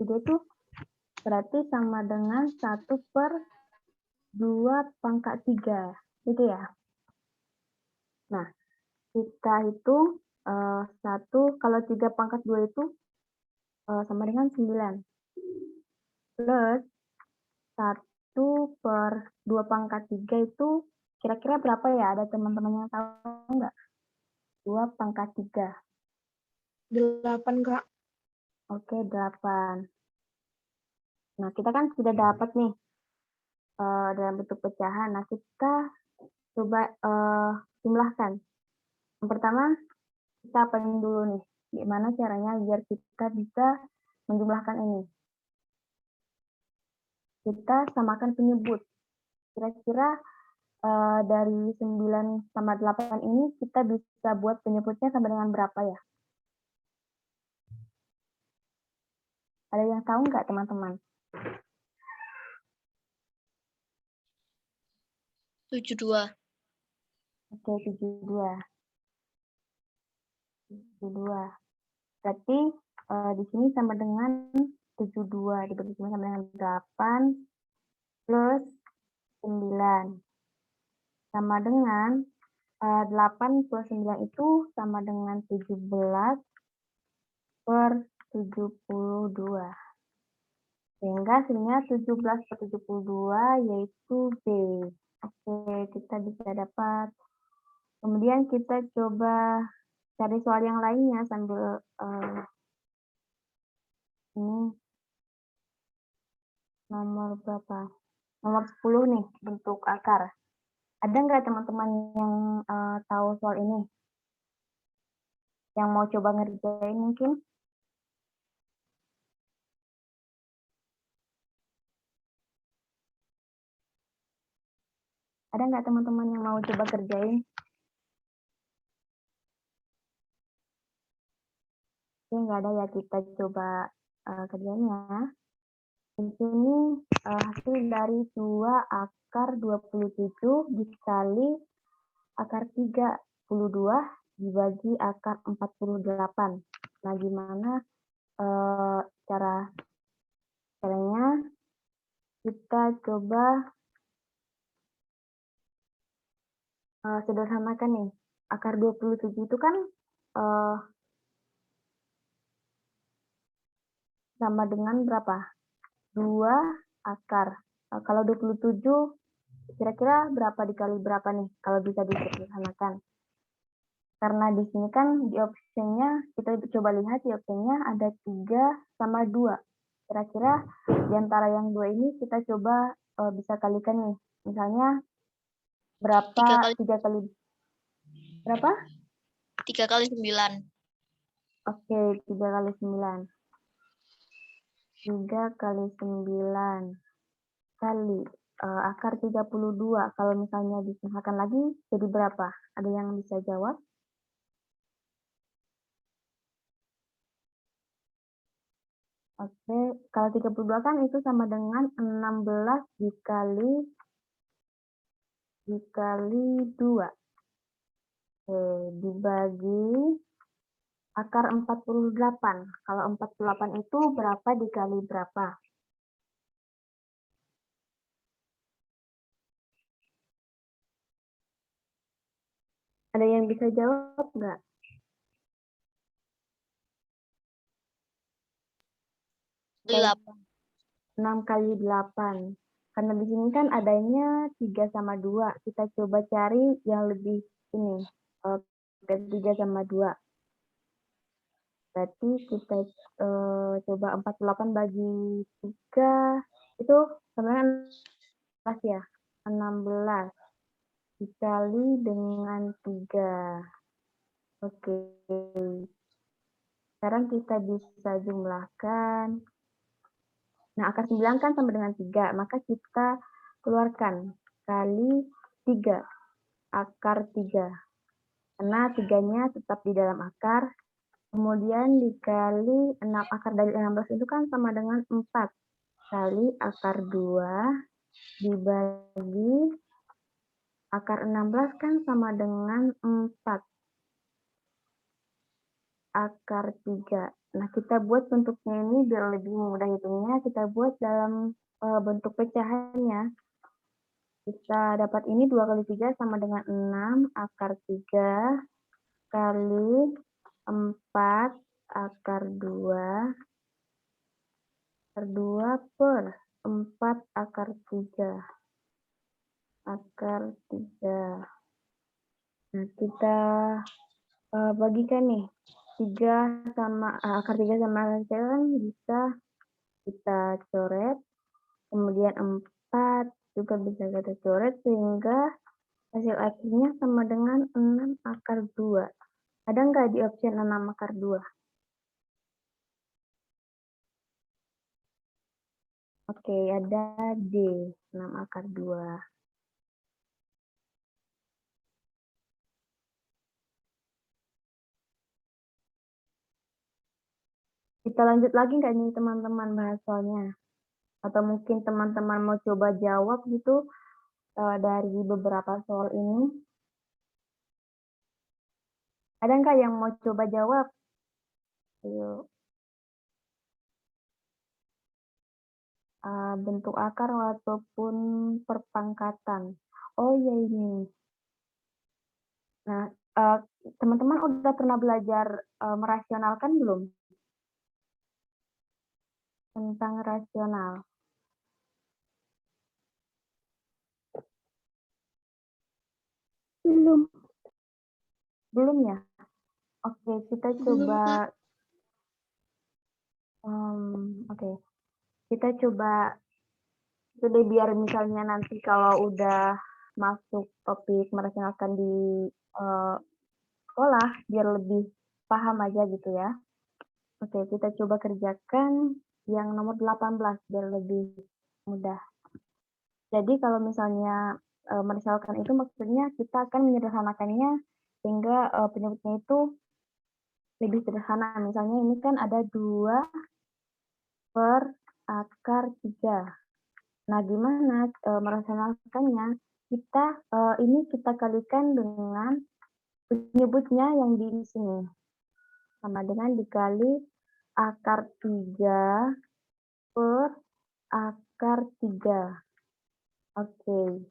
3 itu Berarti sama dengan 1/2/3. Gitu ya. Nah, kita hitung 1, kalau 3/2 itu sama dengan 9. Plus 1/2/3 itu kira-kira berapa ya? Ada teman-teman yang tahu nggak? 2/3. 8, Kak. Oke, 8. Nah, kita kan sudah dapat nih dalam bentuk pecahan. Nah, kita coba jumlahkan. Yang pertama, kita apain dulu nih. Gimana caranya biar kita bisa menjumlahkan ini? Kita samakan penyebut. Kira-kira dari 9 sama 8 ini kita bisa buat penyebutnya sama dengan berapa ya? Ada yang tahu nggak teman-teman? 72. Oke, 72. 72. Berarti di sini sama dengan 72 dibagi sama dengan 8 plus 9. Sama dengan 8 plus 9 itu sama dengan 17/72. Sehingga hasilnya 17/72 yaitu B. Oke, kita bisa dapat. Kemudian kita coba cari soal yang lainnya sambil ini nomor berapa? Nomor 10 nih, bentuk akar. Ada nggak teman-teman yang tahu soal ini? Yang mau coba ngerjain mungkin? Ada nggak teman-teman yang mau coba kerjain? Oke, nggak ada ya, kita coba kerjanya. Di sini hasil dari 2/27 dikali akar 32 dibagi akar 48. Nah, gimana caranya? Kita coba sederhanakan nih. Akar 27 itu kan sama dengan berapa? 2 akar. Kalau 27 kira-kira berapa dikali berapa nih kalau bisa disederhanakan? Karena di sini kan di optionnya, kita coba lihat di optionnya ada 3 sama 2. Kira-kira di antara yang 2 ini kita coba bisa kalikan nih. Misalnya berapa 3 kali berapa? 3 kali 9. Oke, 3 kali 9. 3 kali 9 kali akar 32. Kalau misalnya disingkatkan lagi jadi berapa? Ada yang bisa jawab? Oke, kalau 32 kan itu sama dengan 16 dikali 2. Oke, dibagi akar 48. Kalau 48 itu berapa dikali berapa? Ada yang bisa jawab nggak? 6 kali 8. Karena di sini kan adanya 3 sama 2. Kita coba cari yang lebih ini. 3 sama 2. Berarti kita coba 48 bagi 3. Itu sama dengan 16 ya. 16 dikali dengan 3. Oke. Sekarang kita bisa jumlahkan. Nah, akar 9 kan sama dengan 3, maka kita keluarkan kali 3, akar 3. Karena 3-nya tetap di dalam akar, kemudian dikali 6, akar dari 16 itu kan sama dengan 4, kali akar 2, dibagi akar 16 kan sama dengan 4. akar 3. Nah, kita buat bentuknya ini biar lebih mudah hitungnya, kita buat dalam bentuk pecahannya. Kita dapat ini 2 kali 3 sama dengan 6 akar 3 kali 4 akar 2 per 2 per 4 akar 3. Akar 3. Nah, kita bagikan nih. 3 sama akar 3 sama akar 3 kan bisa kita coret. Kemudian 4 juga bisa kita coret sehingga hasil akhirnya sama dengan 6 akar 2. Ada nggak di option 6 akar 2? Oke, ada D, 6 akar 2. Kita lanjut lagi nggak nih teman-teman bahas soalnya? Atau mungkin teman-teman mau coba jawab gitu dari beberapa soal ini? Ada nggak yang mau coba jawab? Ayo. Bentuk akar ataupun perpangkatan. Oh iya ini. Nah, teman-teman udah pernah belajar merasionalkan belum? Tentang rasional. Belum. Belum ya? Oke, kita Belum, coba. Kak. Oke, kita coba. Jadi biar misalnya nanti kalau udah masuk topik merasionalkan di sekolah, biar lebih paham aja gitu ya. Oke, kita coba kerjakan yang nomor 18 biar lebih mudah. Jadi kalau misalnya merasionalkan itu maksudnya kita akan menyederhanakannya sehingga penyebutnya itu lebih sederhana. Misalnya ini kan ada 2 per akar 3. Nah, gimana merasionalkannya? Ini kita kalikan dengan penyebutnya yang di sini. Sama dengan dikali akar 3 per akar 3. Oke.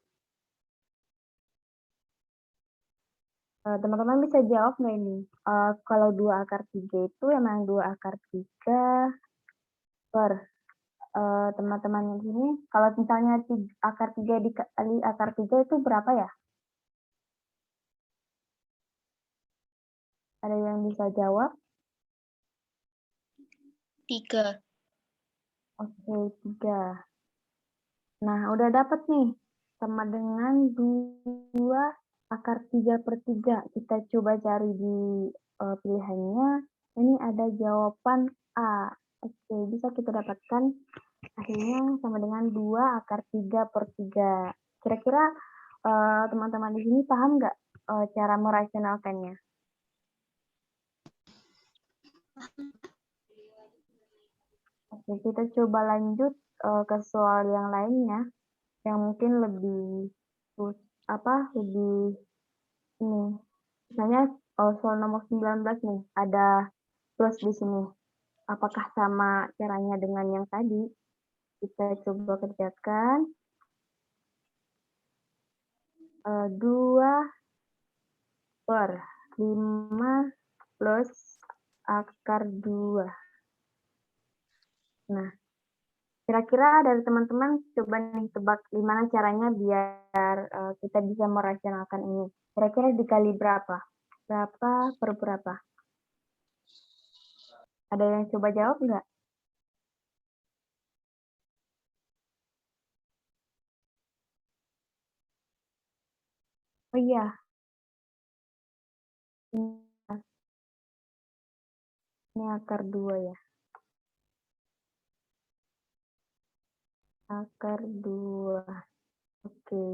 Teman-teman bisa jawab nggak ini? Kalau 2 akar 3 itu emang 2 akar 3 per teman-teman yang sini, kalau misalnya akar 3 dikali akar 3 itu berapa ya? Ada yang bisa jawab? 3. Oke, 3. Nah, udah dapat nih. Sama dengan 2 akar 3 per 3. Kita coba cari di pilihannya. Ini ada jawaban A. Oke, bisa kita dapatkan akhirnya sama dengan 2 akar 3 per 3. Kira-kira teman-teman di sini paham nggak cara merasionalkannya? Oke, kita coba lanjut ke soal yang lainnya, yang mungkin lebih lebih ini. Misalnya soal nomor 19 nih, ada plus di sini. Apakah sama caranya dengan yang tadi? Kita coba kerjakan. 2 per 5 plus akar 2. Nah, kira-kira dari teman-teman coba nih tebak gimana caranya biar kita bisa merasionalkan ini. Kira-kira dikali berapa? Berapa per berapa? Ada yang coba jawab nggak? Oh iya. Ini akar 2 ya. Akar 2. Oke.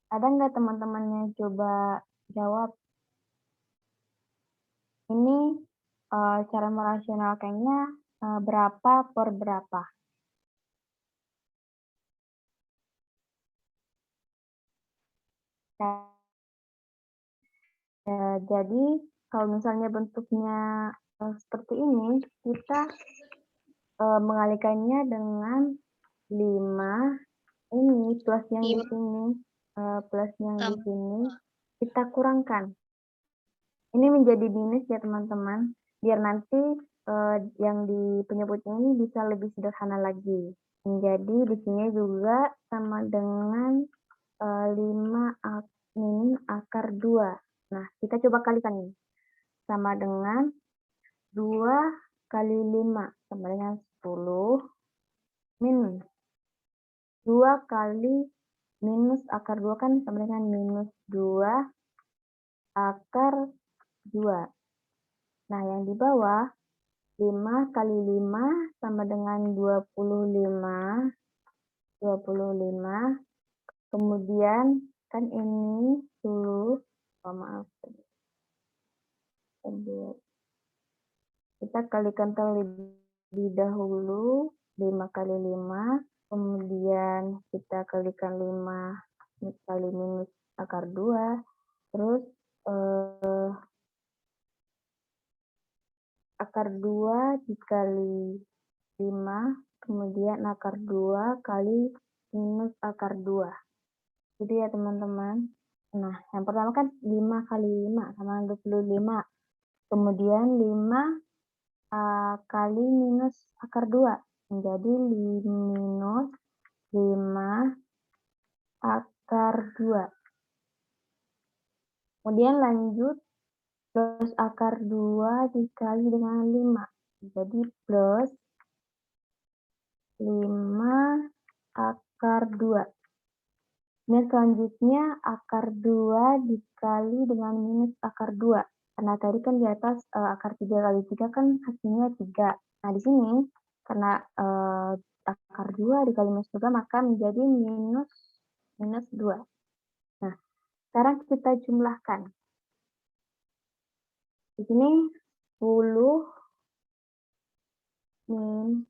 Ada nggak teman-teman yang coba jawab? Ini cara merasionalkannya berapa per berapa? Jadi kalau misalnya bentuknya seperti ini, kita mengalikannya dengan 5 ini plus yang di sini, plus yang di sini kita kurangkan. Ini menjadi minus ya teman-teman, biar nanti yang di penyebutnya ini bisa lebih sederhana lagi. Jadi di sini juga sama dengan 5 min akar 2. Nah, kita coba kalikan ini. Sama dengan 2 kali 5 sama dengan 10 min 2 kali minus akar 2 kan sama dengan minus 2 akar 2. Nah, yang di bawah 5 kali 5 sama dengan 25. Kemudian kan ini 10. Oh, maaf. Kita kalikan terlebih dahulu 5 kali 5. Kemudian kita kalikan 5 kali minus akar 2. Terus akar 2 dikali 5, kemudian akar 2 kali minus akar 2. Jadi ya teman-teman. Nah, yang pertama kan 5 kali 5 sama 25. Kemudian 5 kali minus akar 2. Menjadi minus 5 akar 2. Kemudian lanjut plus akar 2 dikali dengan 5. Jadi plus 5 akar 2. Dan selanjutnya akar 2 dikali dengan minus akar 2. Karena tadi kan di atas akar 3 kali 3 kan hasilnya 3. Nah, di sini karena akar 2 dikali minus 2 maka menjadi minus 2. Nah, sekarang kita jumlahkan. Di sini 10 min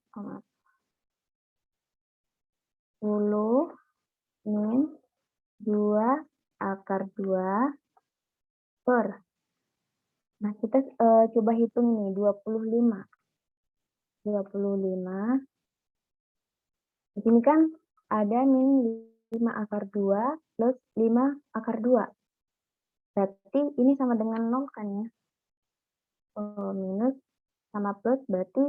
2 akar 2 per. Nah, kita coba hitung nih 25. Di sini kan ada min 5 akar 2 plus 5 akar 2. Berarti ini sama dengan 0 kan ya? Minus sama plus berarti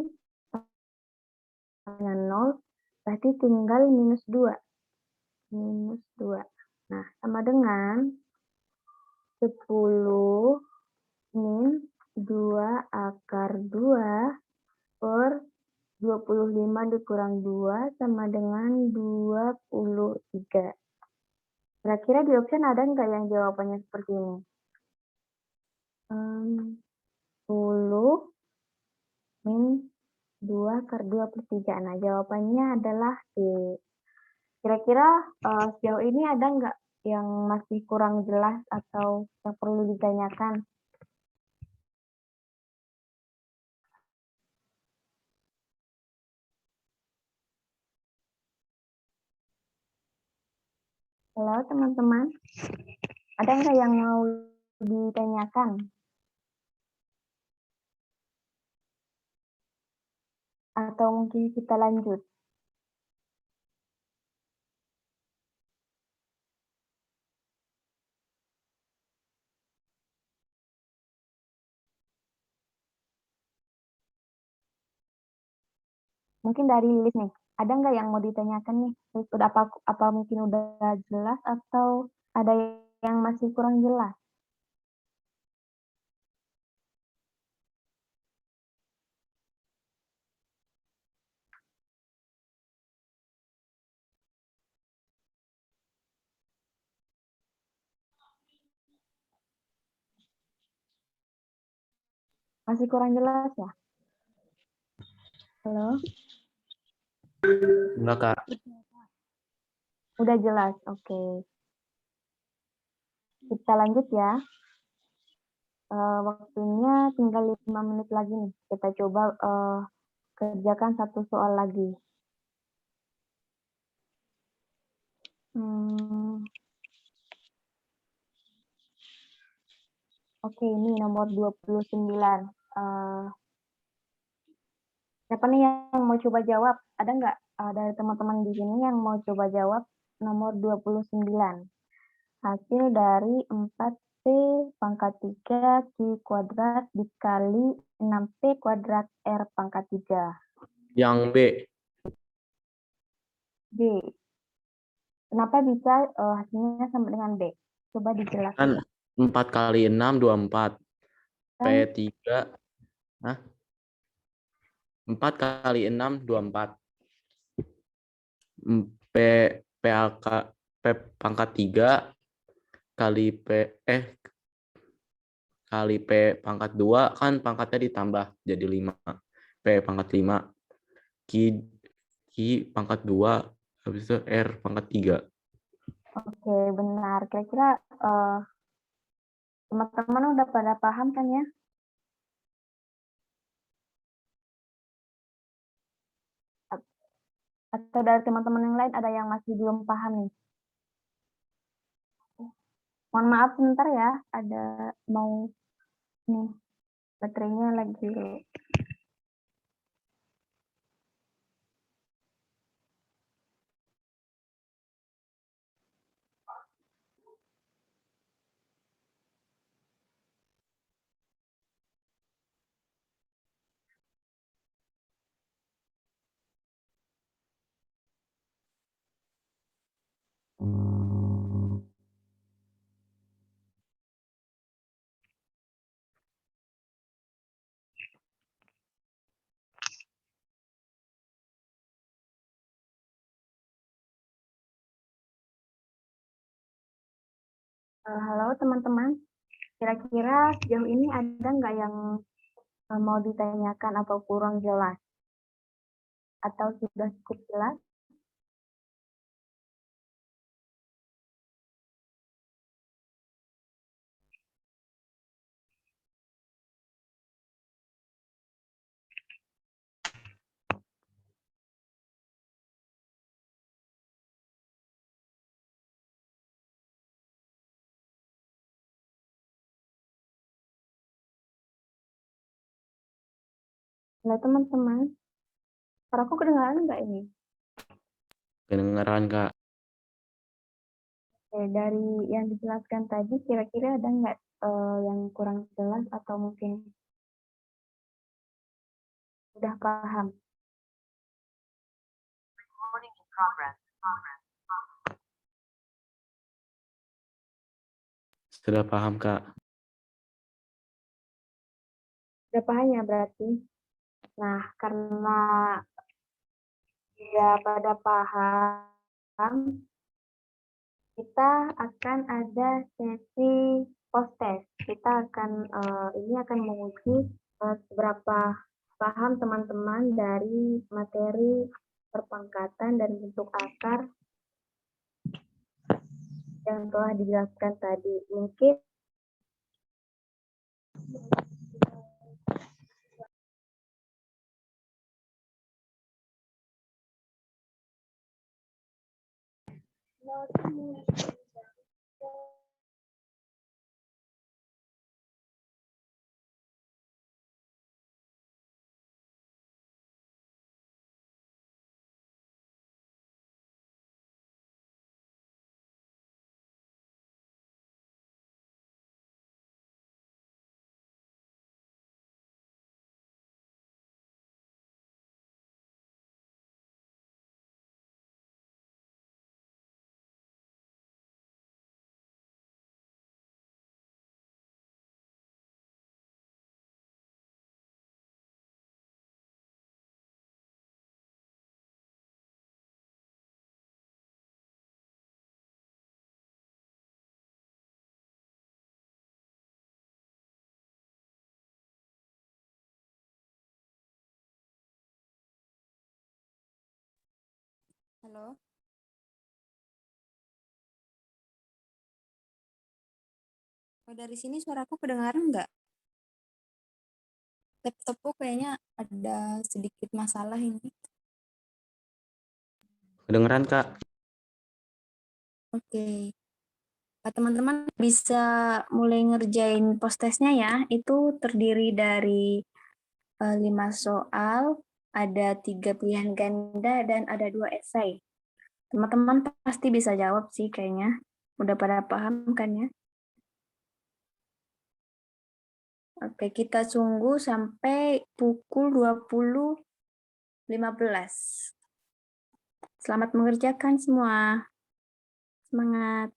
dengan 0, berarti tinggal minus 2. Nah, sama dengan 10 min 2 akar 2 per 25 dikurang 2 sama dengan 23. Kira-kira di option ada nggak yang jawabannya seperti ini? 10 min 2 akar 2 per 3. Nah, jawabannya adalah D. Kira-kira sejauh ini ada nggak yang masih kurang jelas atau yang perlu ditanyakan? Halo teman-teman, ada nggak yang mau ditanyakan? Atau mungkin kita lanjut? Mungkin dari Lilis nih, ada nggak yang mau ditanyakan nih? Udah apa mungkin udah jelas atau ada yang masih kurang jelas? Masih kurang jelas ya? Halo? Enggak, Kak. Udah jelas, oke. Kita lanjut ya. Waktunya tinggal 5 menit lagi nih. Kita coba kerjakan satu soal lagi. Oke, ini nomor 29. Siapa nih yang mau coba jawab? Ada nggak dari teman-teman di sini yang mau coba jawab nomor 29? Hasil dari 4P pangkat 3 Q kuadrat dikali 6P kuadrat R pangkat 3. Yang B. B. Kenapa bisa hasilnya sama dengan B? Coba dijelaskan. Kan 4 kali 6, 24. P3. Hah? 4 kali 6, 24. P, PAK, P pangkat 3 kali P, kali P pangkat 2 kan pangkatnya ditambah jadi 5. P pangkat 5. Q, Q pangkat 2, habis itu R pangkat 3. Oke, benar. Kira-kira teman-teman udah pada paham kan ya? Atau dari teman-teman yang lain ada yang masih belum paham nih? Mohon maaf sebentar ya, ada mau nih baterainya lagi. Halo teman-teman, kira-kira sejauh ini ada nggak yang mau ditanyakan atau kurang jelas? Atau sudah cukup jelas? Halo teman-teman, suaraku kedengaran nggak ini? Kedengeran, Kak. Oke, dari yang dijelaskan tadi, kira-kira ada nggak yang kurang jelas atau mungkin sudah paham? Sudah paham, Kak. Sudah paham ya berarti? Nah, karena sudah pada paham, kita akan ada sesi post test. Kita akan ini akan menguji seberapa paham teman-teman dari materi perpangkatan dan bentuk akar yang telah dijelaskan tadi. Mungkin Halo, oh, dari sini suaraku kedengaran nggak? Laptopku kayaknya ada sedikit masalah ini. Kedengeran, Kak. Oke, Teman-teman bisa mulai ngerjain post-testnya ya. Itu terdiri dari 5 soal, ada 3 pilihan ganda, dan ada 2 esai. Teman-teman pasti bisa jawab sih kayaknya. Udah pada paham kan ya? Oke, kita tunggu sampai pukul 20.15. Selamat mengerjakan semua. Semangat.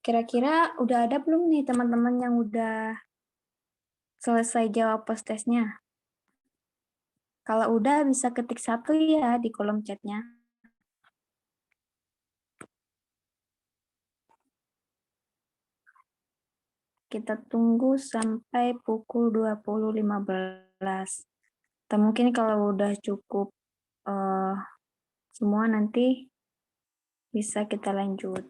Kira-kira udah ada belum nih teman-teman yang udah selesai jawab post-testnya? Kalau udah bisa ketik 1 ya di kolom chatnya. Kita tunggu sampai pukul 20.15. Atau mungkin kalau udah cukup semua nanti bisa kita lanjut.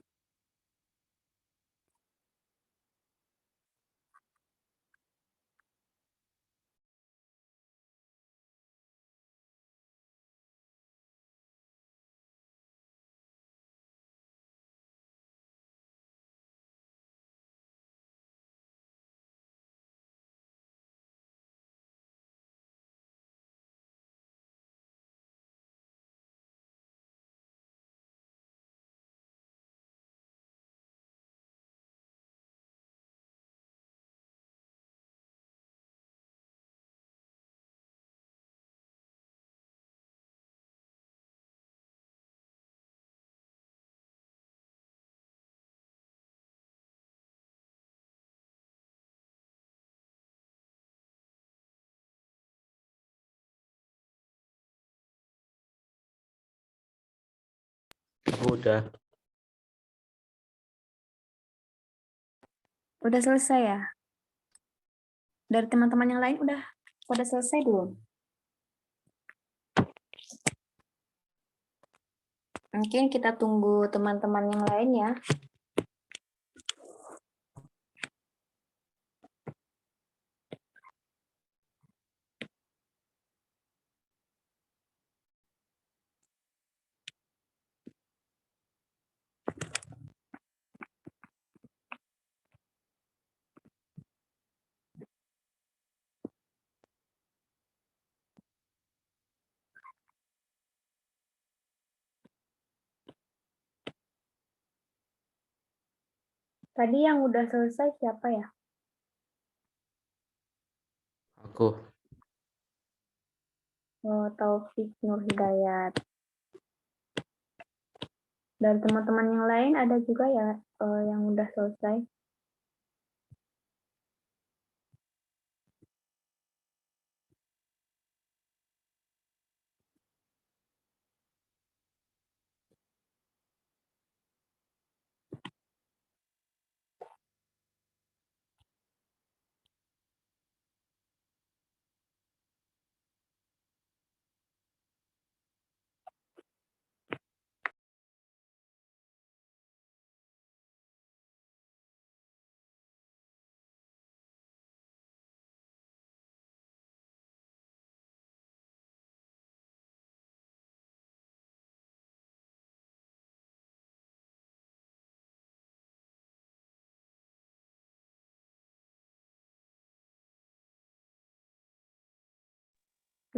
Udah. Udah selesai ya? Dari teman-teman yang lain udah pada selesai belum? Mungkin kita tunggu teman-teman yang lain ya. Tadi yang udah selesai siapa ya? Aku. Oh, Taufik Nur Hidayat. Dan teman-teman yang lain ada juga ya yang udah selesai.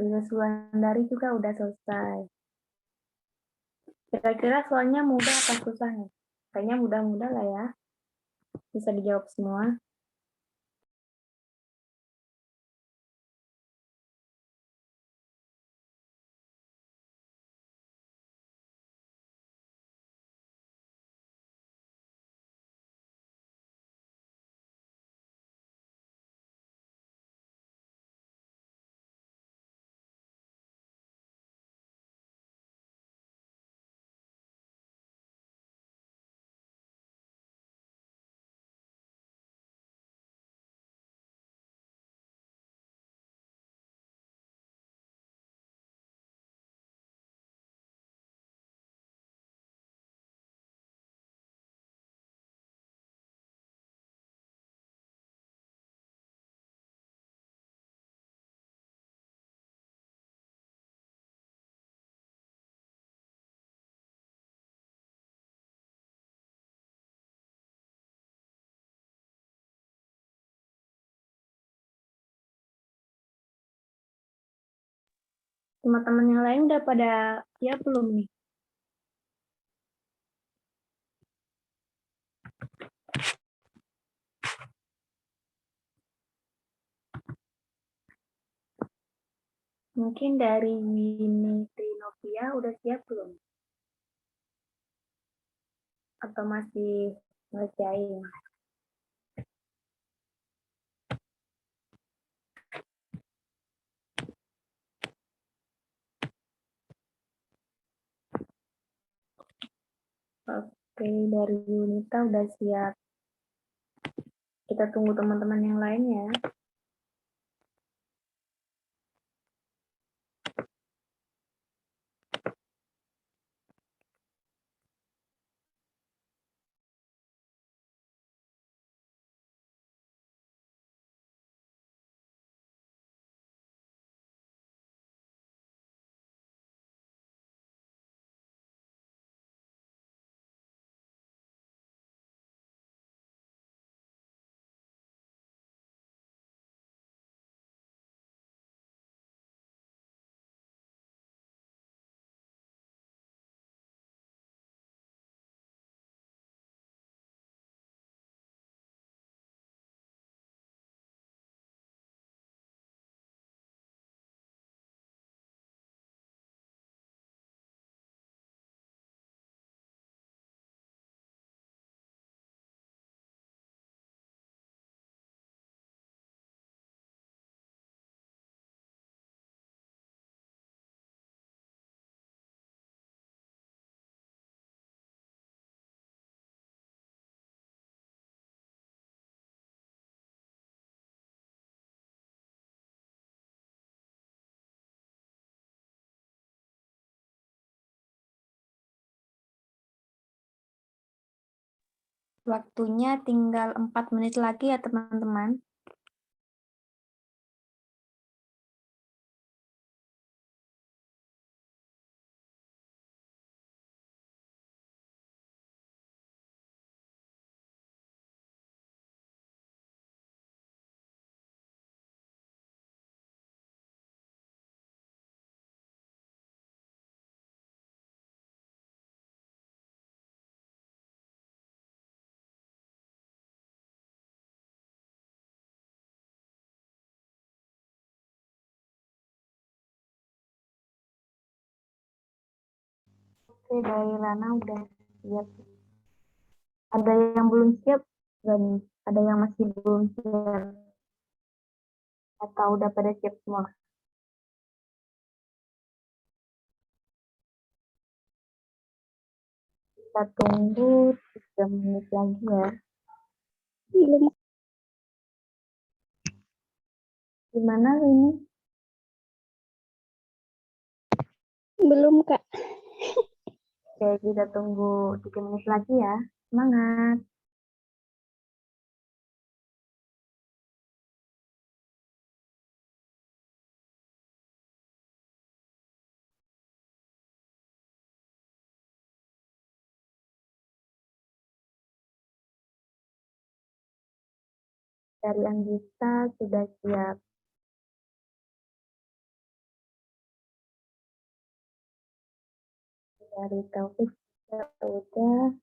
Tugas Wulandari juga udah selesai. Kira-kira soalnya mudah apa susah nih? Kayaknya mudah-mudah lah ya. Bisa dijawab semua. Teman-teman yang lain udah pada siap belum nih? Mungkin dari Winnie Trinovia udah siap belum? Atau masih ngerjain? Oke, dari Yunita udah siap. Kita tunggu teman-teman yang lain ya. Waktunya tinggal 4 menit lagi ya teman-teman. Oke, dari Lana udah siap. Ada yang belum siap? Dan ada yang masih belum siap? Atau udah pada siap semua? Kita tunggu 3 menit lagi ya. Gimana ini? Belum, Kak. Oke, kita tunggu 3 menit lagi ya. Semangat. Dari Anggita sudah siap. Dari Taufik juga udah.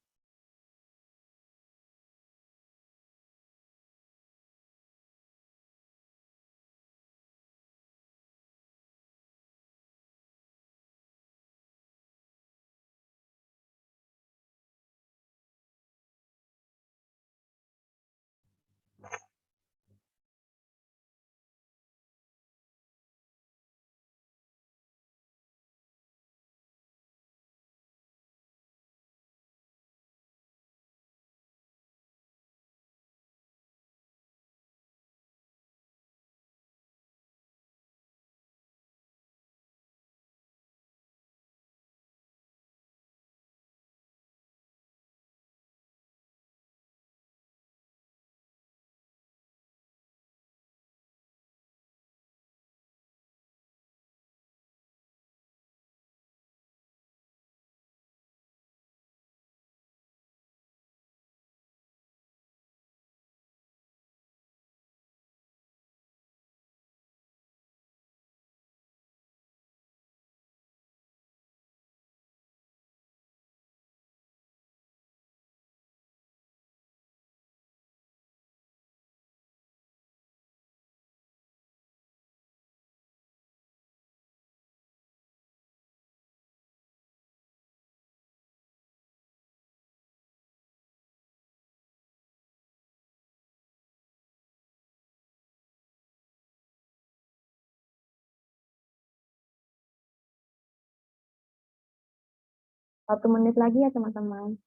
Satu menit lagi ya teman-teman.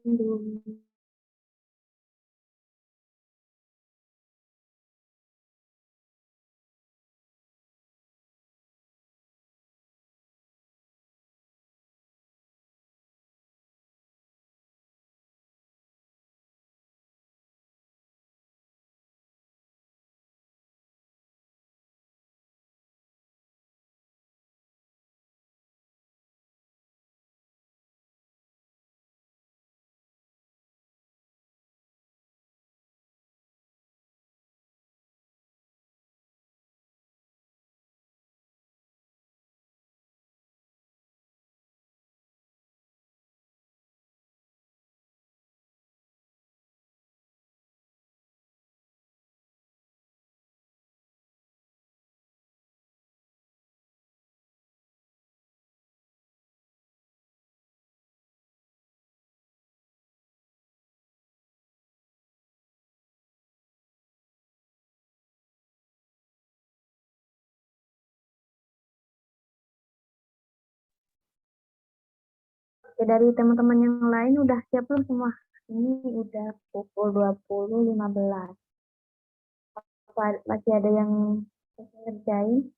Tunggu. Oke, dari teman-teman yang lain udah siap belum semua? Ini udah pukul 20.15. Masih ada yang ngerjain?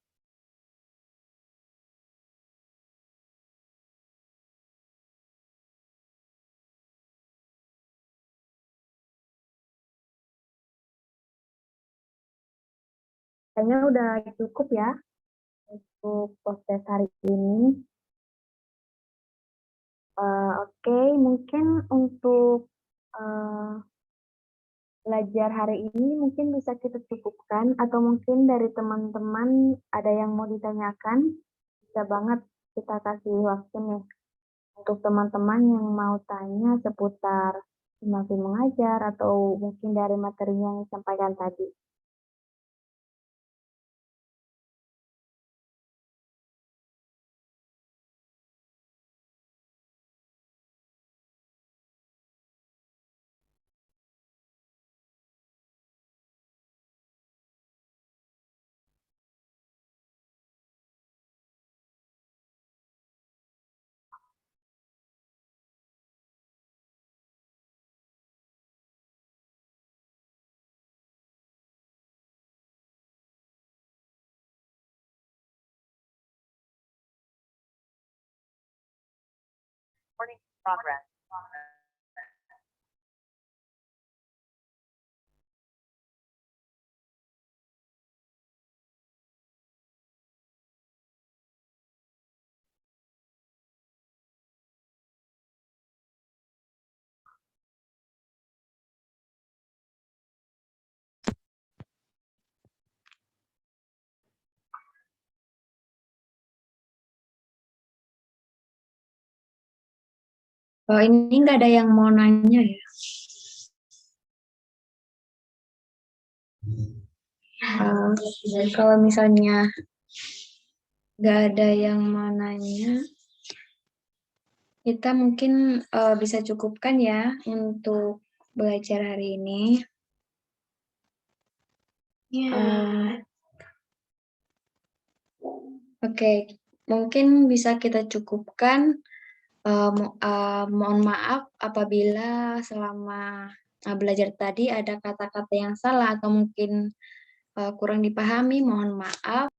kayaknya udah cukup ya untuk podcast hari ini. Oke, mungkin untuk belajar hari ini mungkin bisa kita cukupkan, atau mungkin dari teman-teman ada yang mau ditanyakan, bisa banget kita kasih waktu nih untuk teman-teman yang mau tanya seputar Himafi Mengajar atau mungkin dari materi yang disampaikan tadi. Oh, ini nggak ada yang mau nanya ya? Kalau misalnya nggak ada yang mau nanya, kita mungkin bisa cukupkan ya untuk belajar hari ini. Oke, mungkin bisa kita cukupkan. Mohon maaf apabila selama belajar tadi ada kata-kata yang salah atau mungkin kurang dipahami, mohon maaf.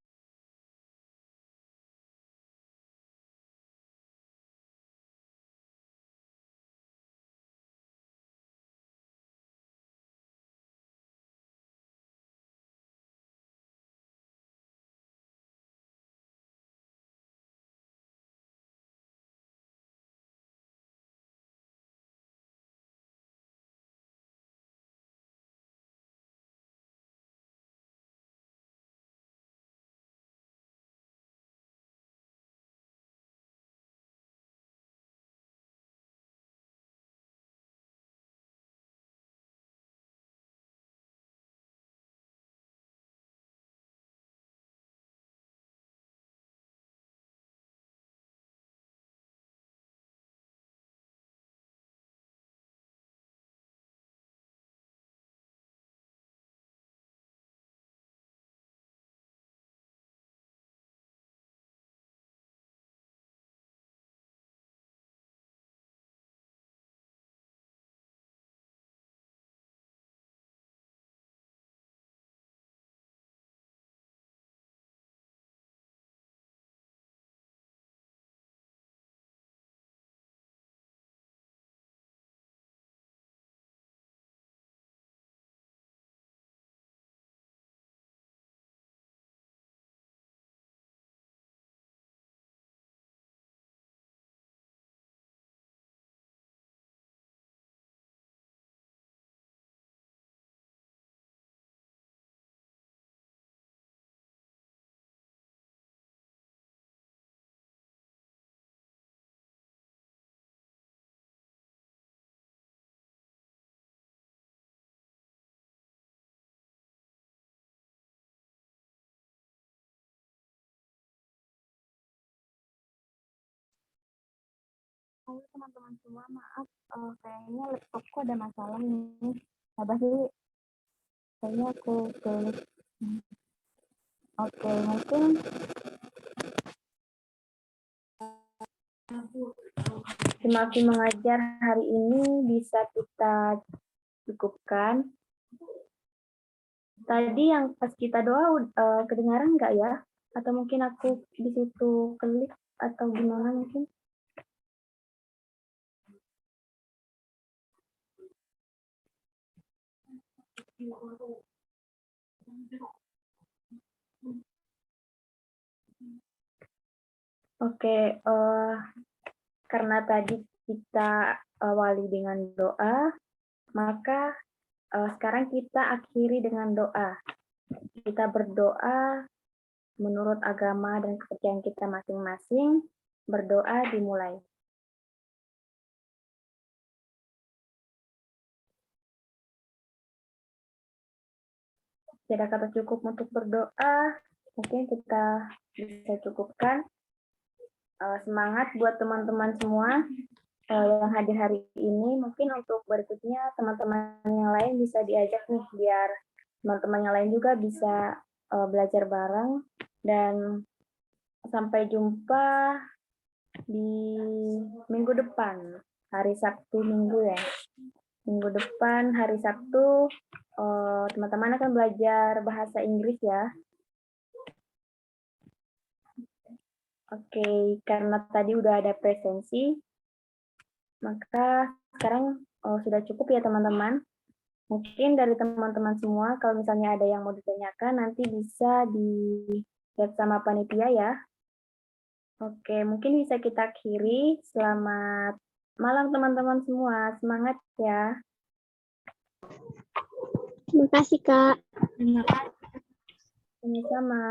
Halo teman-teman semua, maaf, kayaknya laptopku ada masalah ini. Sabar sih, kayaknya aku klik. Oke, mungkin Himafi Mengajar hari ini bisa kita cukupkan. Tadi yang pas kita doa kedengaran nggak ya? Atau mungkin aku di situ klik atau gimana mungkin? Oke, karena tadi kita awali dengan doa, maka sekarang kita akhiri dengan doa. Kita berdoa menurut agama dan kepercayaan kita masing-masing. Berdoa dimulai. Tidak kata cukup untuk berdoa, mungkin kita bisa cukupkan. Semangat buat teman-teman semua yang hadir hari ini. Mungkin untuk berikutnya teman-teman yang lain bisa diajak nih, biar teman-teman yang lain juga bisa belajar bareng. Dan sampai jumpa di minggu depan, hari Sabtu Minggu ya. Minggu depan, hari Sabtu, teman-teman akan belajar bahasa Inggris ya. Oke, karena tadi udah ada presensi, maka sekarang sudah cukup ya teman-teman. Mungkin dari teman-teman semua, kalau misalnya ada yang mau ditanyakan, nanti bisa di-chat sama panitia ya. Oke, mungkin bisa kita akhiri. Selamat malam teman-teman semua. Semangat ya. Terima kasih, Kak. Sama-sama.